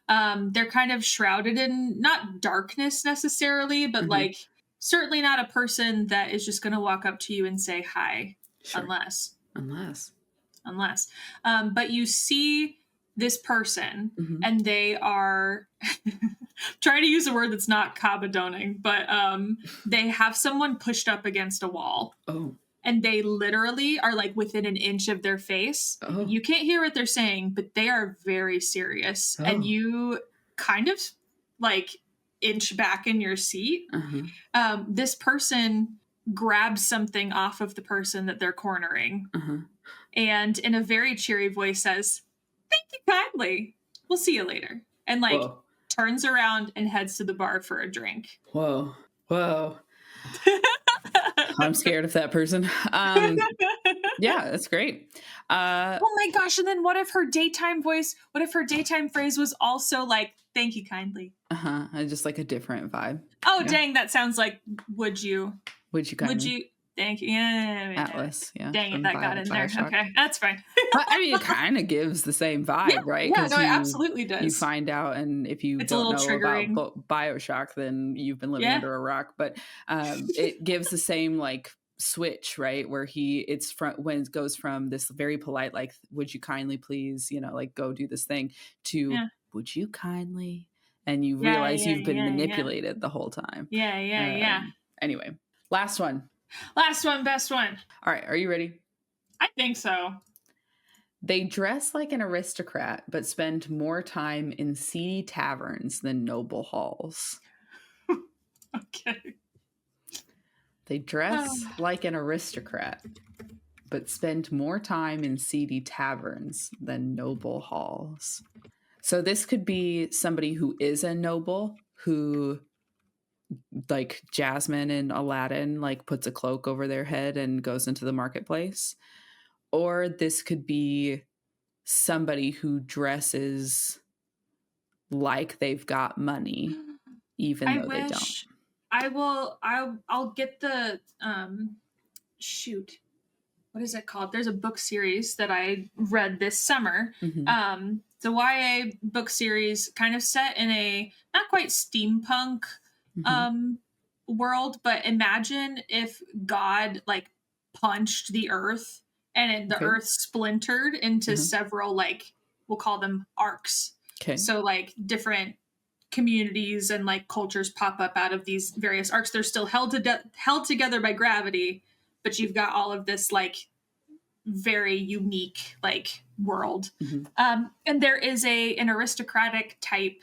They're kind of shrouded in not darkness necessarily, but like certainly not a person that is just going to walk up to you and say hi,
Sure.
unless.
Unless.
But you see this person, and they are trying to use a word that's not cabadoning, but they have someone pushed up against a wall.
Oh.
And they literally are like within an inch of their face.
Oh.
You can't hear what they're saying, but they are very serious.
Oh.
And you kind of like inch back in your seat. This person grabs something off of the person that they're cornering. And in a very cheery voice says, "Thank you kindly. We'll see you later." And like turns around and heads to the bar for a drink.
Whoa. I'm scared of that person. Yeah, that's great.
Oh my gosh. And then what if her daytime phrase was also like, "Thank you kindly."
Just like a different vibe.
Oh, yeah. Dang. That sounds like, would you
kindly?
Thank you. Yeah.
Atlas. Yeah.
Dang it. That got in there. Okay. That's fine.
I mean, it kind of gives the same vibe, right?
Yeah, no, it absolutely does.
You find out, and if you don't know triggering about BioShock, then you've been living under a rock. But it gives the same like switch, right? Where when it goes from this very polite, like, "Would you kindly please, like go do this thing," to "Would you kindly?" And you realize you've been manipulated the whole time.
Yeah.
Anyway, last one.
Last one, best one.
All right, are you ready?
I think so.
They dress like an aristocrat, but spend more time in seedy taverns than noble halls.
Okay.
They dress like an aristocrat, but spend more time in seedy taverns than noble halls. So this could be somebody who is a noble, who, like Jasmine in Aladdin, like puts a cloak over their head and goes into the marketplace. Or this could be somebody who dresses like they've got money, even though they don't.
I'll get the shoot. What is it called? There's a book series that I read this summer. The YA book series kind of set in a not quite steampunk world, but imagine if God like punched the earth and the earth splintered into several, like, we'll call them arcs.
Okay.
So like different communities and like cultures pop up out of these various arcs. They're still held together by gravity, but you've got all of this like very unique like world. And there is an aristocratic type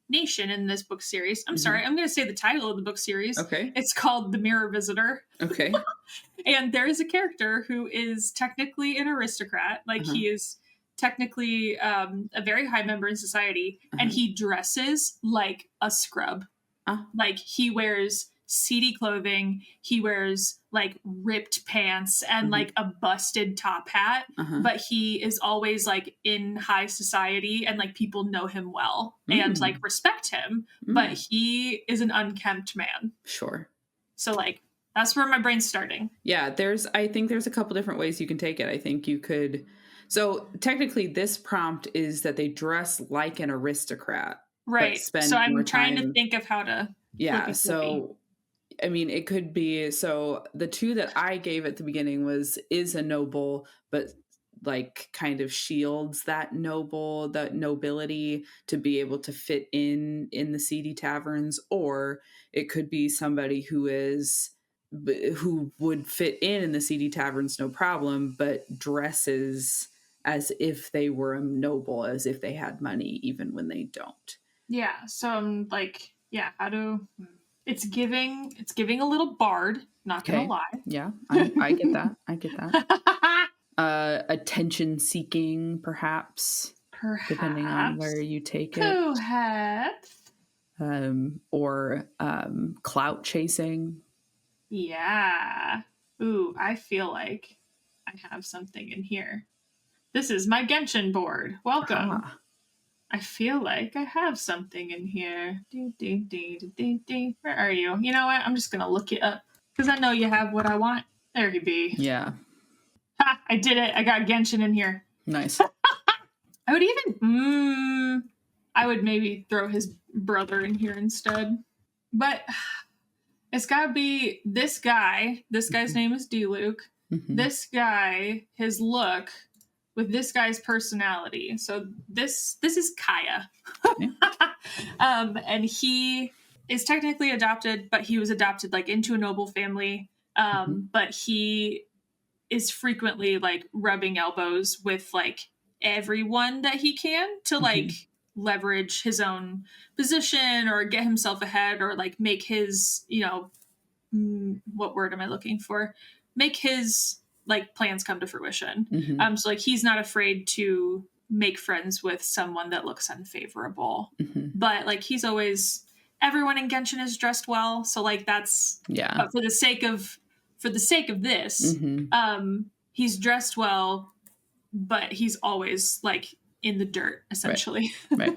nation in this book series. I'm sorry, I'm going to say the title of the book series.
Okay.
It's called The Mirror Visitor.
Okay.
And there is a character who is technically an aristocrat. Like he is technically a very high member in society, and he dresses like a scrub. Like he wears seedy clothing, he wears like ripped pants and like a busted top hat, but he is always like in high society and like people know him well and like respect him, but he is an unkempt man.
Sure.
So like that's where my brain's starting.
Yeah, I think there's a couple different ways you can take it. I think you could, so technically this prompt is that they dress like an aristocrat.
Right. So I'm trying to think of how to
so I mean, it could be, so the two that I gave at the beginning is a noble, but like kind of shields that nobility to be able to fit in the seedy taverns. Or it could be somebody who would fit in the seedy taverns, no problem, but dresses as if they were a noble, as if they had money, even when they don't.
Yeah. So I'm like, it's giving a little bard, not gonna lie.
Yeah, I get that. I get that. Attention seeking, perhaps, depending on where you take it.
Perhaps.
Or clout chasing.
Yeah. Ooh, I feel like I have something in here. This is my Genshin board. Welcome. I feel like I have something in here. Where are you? You know what? I'm just going to look it up because I know you have what I want. There you be.
Yeah.
Ha! I did it. I got Genshin in here.
Nice.
I would even, I would maybe throw his brother in here instead. But it's got to be this guy. This guy's name is D-Luke. This guy, his look, with this guy's personality. So this is Kaya. And he is technically adopted, but he was adopted like into a noble family. But he is frequently like rubbing elbows with like everyone that he can to like leverage his own position or get himself ahead or like make his, what word am I looking for? Make his like plans come to fruition. So like he's not afraid to make friends with someone that looks unfavorable. But like he's always, everyone in Genshin is dressed well, so like that's but for the sake of this, he's dressed well, but he's always like in the dirt essentially. Right.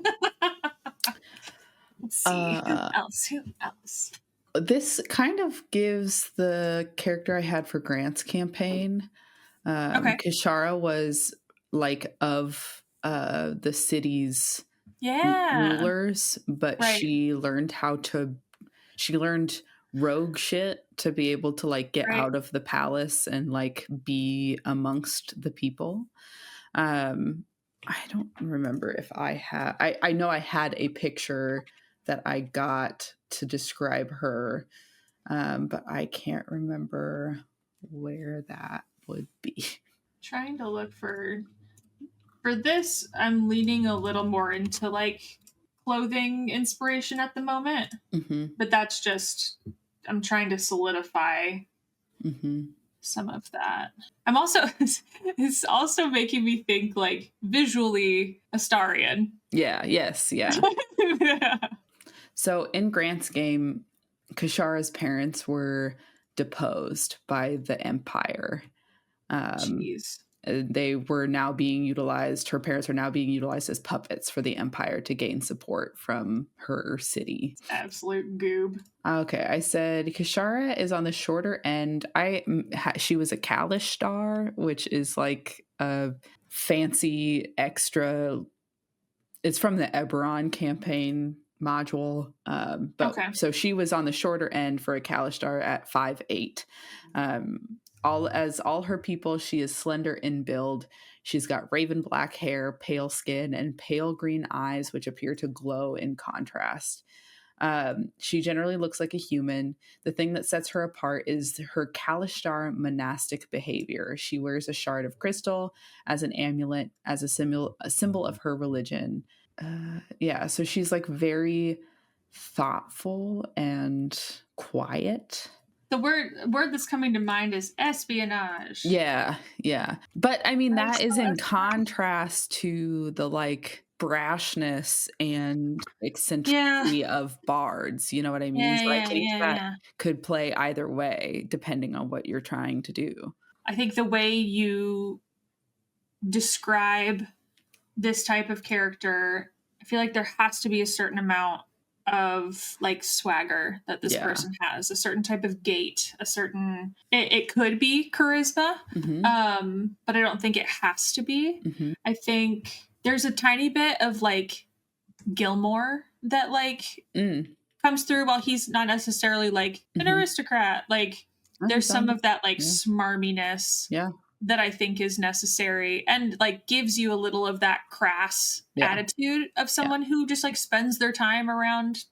Let's see who else.
This kind of gives the character I had for Grant's campaign. Kishara was like of the city's rulers, but she learned rogue shit to be able to like get out of the palace and like be amongst the people. I don't remember if I know I had a picture that I got to describe her, but I can't remember where that would be.
Trying to look for this, I'm leaning a little more into like clothing inspiration at the moment, but that's just, I'm trying to solidify some of that. I'm also, it's also making me think like visually Astarian. Yeah.
So in Grant's game, Kishara's parents were deposed by the Empire. They were now being utilized, her parents are now being utilized as puppets for the Empire to gain support from her city.
Absolute goob.
Okay, I said Kishara is on the shorter end. She was a Kalish star, which is like a fancy extra. It's from the Eberron campaign module. So she was on the shorter end for a Kalish star at 5'8". All her people, she is slender in build. She's got raven black hair, pale skin, and pale green eyes, which appear to glow in contrast. She generally looks like a human. The thing that sets her apart is her Kalishtar monastic behavior. She wears a shard of crystal as an amulet, as a symbol of her religion. So she's like very thoughtful and quiet.
The word that's coming to mind is espionage.
Yeah. But I mean, that is in contrast to the like brashness and eccentricity of bards. You know what I mean? I think that could play either way, depending on what you're trying to do.
I think the way you describe this type of character, I feel like there has to be a certain amount of like swagger that this person has, a certain type of gait, a certain it could be charisma, but I don't think it has to be. I think there's a tiny bit of like Gilmore that like comes through while he's not necessarily like an aristocrat. Like there's some of that like smarminess that I think is necessary and like gives you a little of that crass attitude of someone who just like spends their time around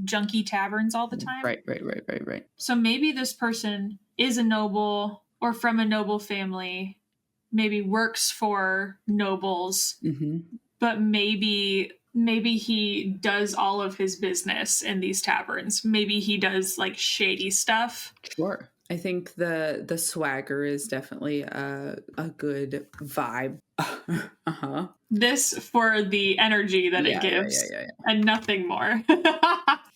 junky taverns all the time.
Right.
So maybe this person is a noble or from a noble family, maybe works for nobles, but maybe he does all of his business in these taverns. Maybe he does like shady stuff.
Sure. I think the swagger is definitely a good vibe.
This for the energy that it gives and nothing more.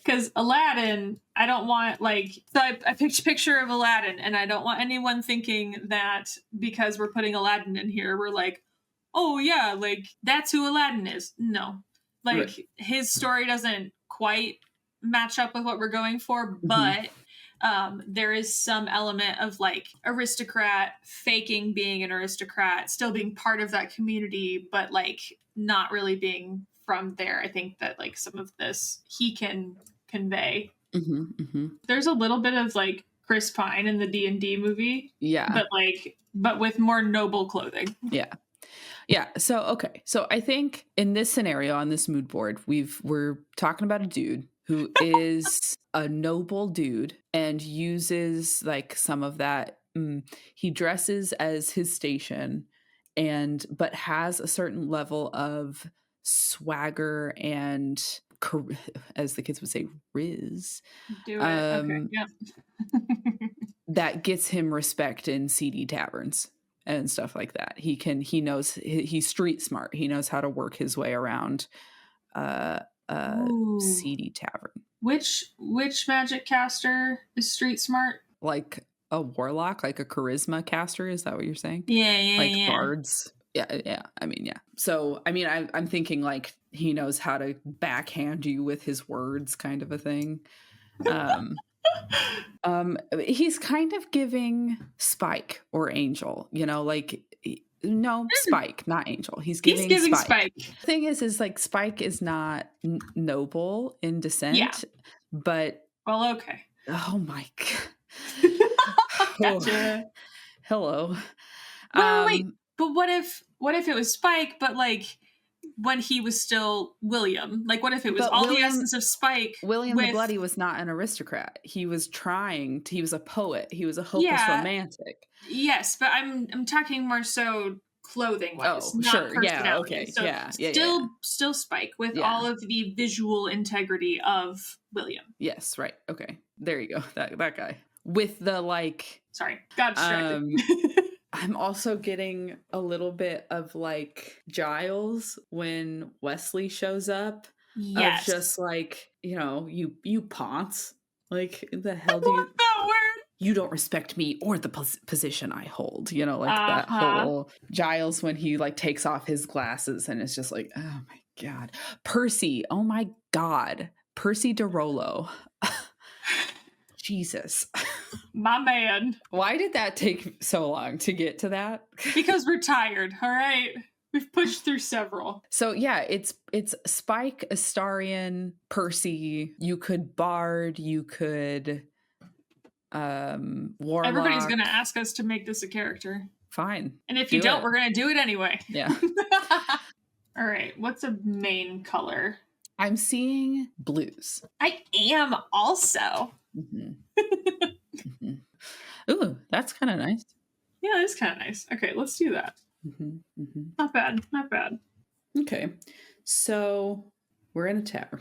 Because Aladdin, I don't want like, so I picked a picture of Aladdin and I don't want anyone thinking that because we're putting Aladdin in here, we're like, oh yeah, like that's who Aladdin is. No, like his story doesn't quite match up with what we're going for, but there is some element of like aristocrat faking being an aristocrat, still being part of that community, but like not really being from there, I think that like some of this he can convey. There's a little bit of like Chris Pine in the D&D movie.
Yeah.
But with more noble clothing.
Yeah. Yeah. So, okay. So I think in this scenario on this mood board, we're talking about a dude who is a noble dude and uses like some of that. He dresses as his station but has a certain level of swagger and, as the kids would say, riz.
Do it. Okay. Yeah.
That gets him respect in seedy taverns and stuff like that. He's street smart. He knows how to work his way around seedy tavern.
Which magic caster is street smart?
Like a warlock, like a charisma caster, is that what you're saying?
Yeah.
Like bards. Yeah. I mean, yeah. So, I mean, I'm thinking like he knows how to backhand you with his words, kind of a thing. He's kind of giving Spike or Angel, like no, Spike, not Angel. He's giving Spike. The thing is like Spike is not noble in descent, but
well, okay.
Oh my god.
Gotcha.
Hello.
Wait, but what if it was Spike, but like when he was still William? Like what if it was the essence of Spike?
William the Bloody was not an aristocrat. He was he was a poet. He was a hopeless romantic.
Yes, but I'm talking more so clothing wise.
Oh, sure. Yeah, okay.
So still Spike with all of the visual integrity of William.
Yes, right. Okay. There you go. That guy. With the like
sorry, got distracted.
I'm also getting a little bit of like Giles when Wesley shows up.
Yes.
Of just like, you ponce. Like, the hell do you...
that word?
You don't respect me or the position I hold. That whole Giles when he like takes off his glasses and it's just like, oh my God. Percy. Oh my God. Percy DeRollo. Jesus.
My man.
Why did that take so long to get to that?
Because we're tired, all right? We've pushed through several.
So yeah, it's Spike, Astarion, Percy. You could Bard, you could Warlock.
Everybody's going to ask us to make this a character.
Fine.
And if you don't, we're going to do it anyway.
Yeah.
All right, what's a main color?
I'm seeing blues.
I am also.
Ooh, that's kind of nice.
Yeah, it's kind of nice. Okay, let's do that. Not bad.
Okay, so we're in a tavern.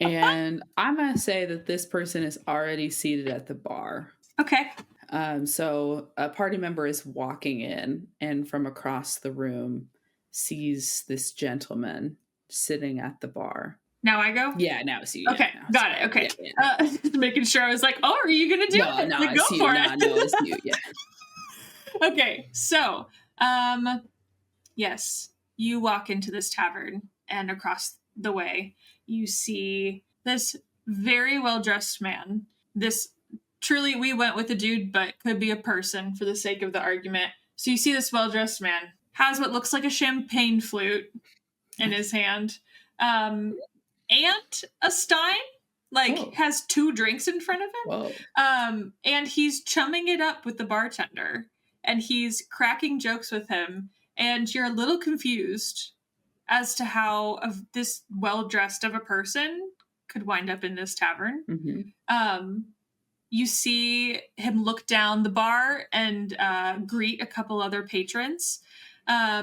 And I'm going to say that this person is already seated at the bar.
Okay.
So a party member is walking in and from across the room sees this gentleman sitting at the bar.
Now I go?
Yeah, now it's you.
Okay, got it. Okay. Yeah. Making sure I was like, oh, are you going to do it?
No,
like, go
it's
for
you.
it.
No, it's you. Yeah.
Okay, so, yes, you walk into this tavern and across the way, you see this very well-dressed man. This truly, we went with a dude, but could be a person for the sake of the argument. So you see this well-dressed man, has what looks like a champagne flute in his hand, and a stein, has 2 drinks in front of him.
Whoa.
And he's chumming it up with the bartender, and he's cracking jokes with him, and you're a little confused as to how this well-dressed of a person could wind up in this tavern.
Mm-hmm.
You see him look down the bar and greet a couple other patrons.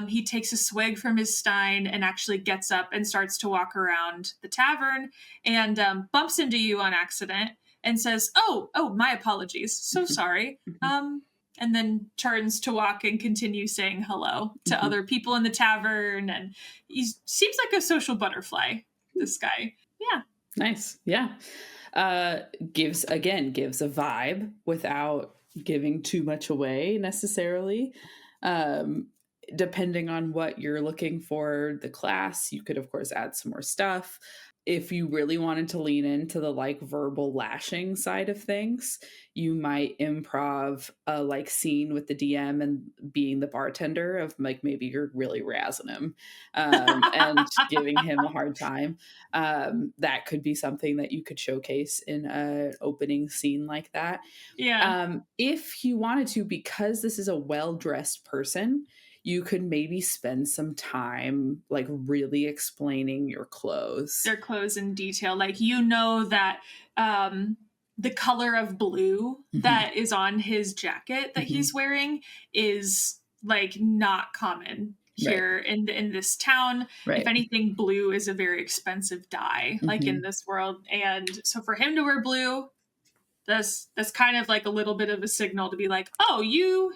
He takes a swig from his stein and actually gets up and starts to walk around the tavern and bumps into you on accident and says, oh, my apologies. So sorry. And then turns to walk and continue saying hello to other people in the tavern. And he seems like a social butterfly, this guy. Yeah.
Nice. Yeah. Gives a vibe without giving too much away necessarily. Depending on what you're looking for the class, you could of course add some more stuff. if you really wanted to lean into the like verbal lashing side of things, you might improv a like scene with the DM and being the bartender of like maybe you're really razzing him and giving him a hard time. That could be something that you could showcase in an opening scene like that.
Yeah.
If you wanted to, because this is a well-dressed person, you could maybe spend some time like really explaining your clothes.
Their clothes in detail. Like, you know that the color of blue that is on his jacket that he's wearing is like not common here in this town. If anything, blue is a very expensive dye, like in this world. And so for him to wear blue, that's kind of like a little bit of a signal to be like, oh, you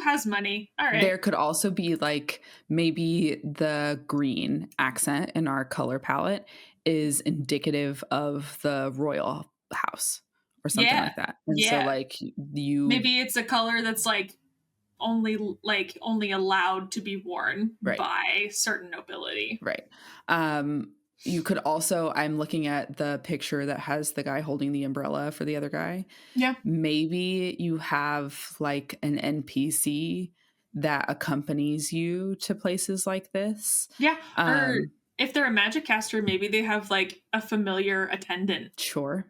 has money. All right.
There could also be like maybe the green accent in our color palette is indicative of the royal house or something like that. And so like
maybe it's a color that's like only allowed to be worn by certain nobility.
Right. You could also, I'm looking at the picture that has the guy holding the umbrella for the other guy.
Yeah.
Maybe you have like an NPC that accompanies you to places like this.
Yeah. Or if they're a magic caster, maybe they have like a familiar attendant.
Sure.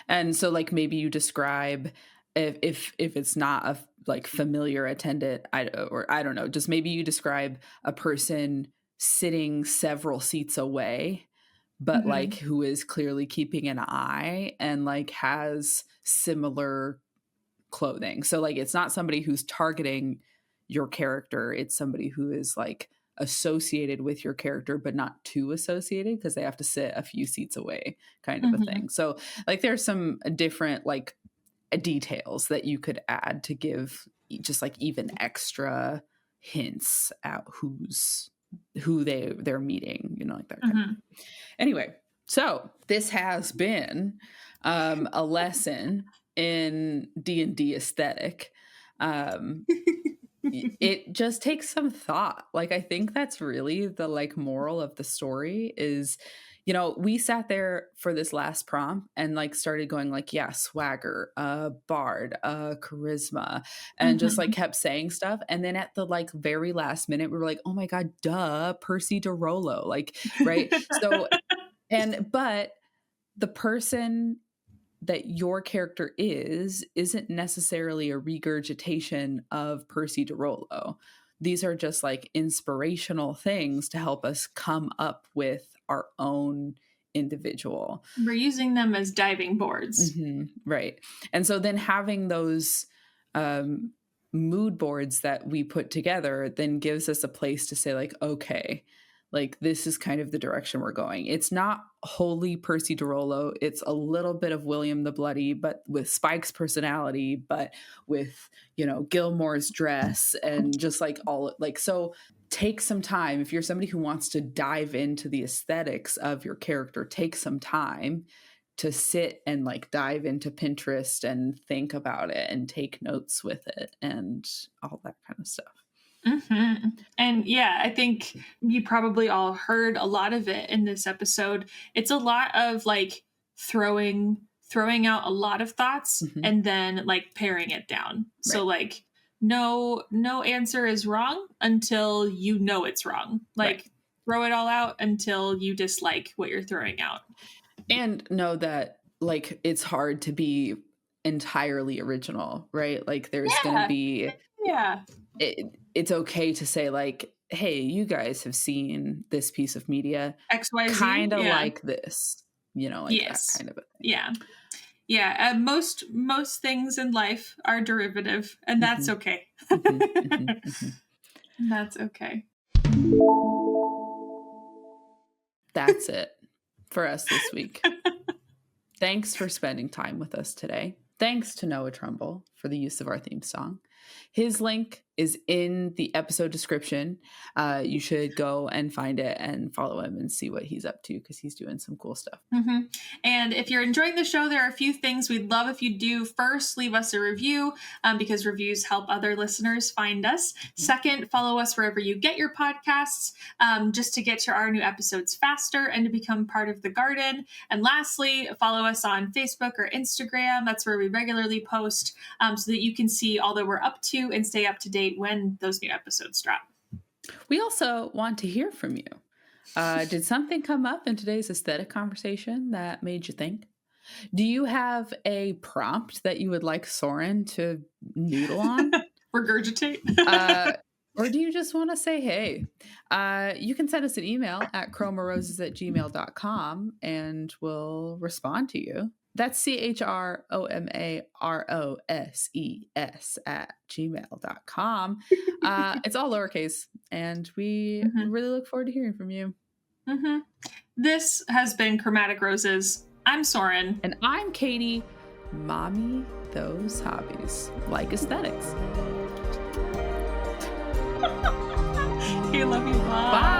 And so like maybe you describe if it's not a like familiar attendant, I don't know, just maybe you describe a person sitting several seats away, but like who is clearly keeping an eye and like has similar clothing. So like it's not somebody who's targeting your character, it's somebody who is like associated with your character but not too associated because they have to sit a few seats away kind of a thing. So like there's some different like details that you could add to give just like even extra hints at who they're meeting, you know, like that kind of. Anyway, so this has been a lesson in D&D aesthetic. It just takes some thought. Like I think that's really the like moral of the story is, you know, we sat there for this last prompt and like started going like, yeah, swagger, bard, charisma, and just like kept saying stuff. And then at the like very last minute, we were like, oh my God, duh, Percy DeRollo. Like, right. So, but the person that your character isn't necessarily a regurgitation of Percy DeRollo. These are just like inspirational things to help us come up with our own individual.
We're using them as diving boards.
Right. And so then having those mood boards that we put together then gives us a place to say like, okay, like this is kind of the direction we're going. It's not wholly Percy DeRollo. It's a little bit of William the Bloody, but with Spike's personality, but with, you know, Gilmore's dress and just like all like, so take some time. If you're somebody who wants to dive into the aesthetics of your character, take some time to sit and like dive into Pinterest and think about it and take notes with it and all that kind of stuff.
And yeah, I think you probably all heard a lot of it in this episode. It's a lot of like throwing out a lot of thoughts and then like paring it down. So like no answer is wrong until you know it's wrong. Like throw it all out until you dislike what you're throwing out.
And know that like it's hard to be entirely original, right? Like there's going to be it's okay to say like, hey, you guys have seen this piece of media
XYZ
kind of like this, you know, like that kind of a thing.
Most things in life are derivative and that's okay. That's okay.
That's it for us this week. Thanks for spending time with us today. Thanks to Noah Trumbull for the use of our theme song. His link is in the episode description. You should go and find it and follow him and see what he's up to, because he's doing some cool stuff.
Mm-hmm. And if you're enjoying the show, there are a few things we'd love if you do. First, leave us a review, because reviews help other listeners find us. Second, follow us wherever you get your podcasts, just to get to our new episodes faster and to become part of the garden. And lastly, follow us on Facebook or Instagram. That's where we regularly post, so that you can see all that we're up to and stay up to date when those new episodes drop.
We also want to hear from you. Did something come up in today's aesthetic conversation that made you think? Do you have a prompt that you would like Soren to noodle on?
Regurgitate?
Or do you just want to say hey? You can send us an email at chromaroses@gmail.com and we'll respond to you. That's CHROMAROSES@gmail.com. It's all lowercase, and we really look forward to hearing from you.
Mm-hmm. This has been Chromatic Roses. I'm Soren.
And I'm Caitie. Mommy, those hobbies, like aesthetics.
I love you. Bye.
Bye.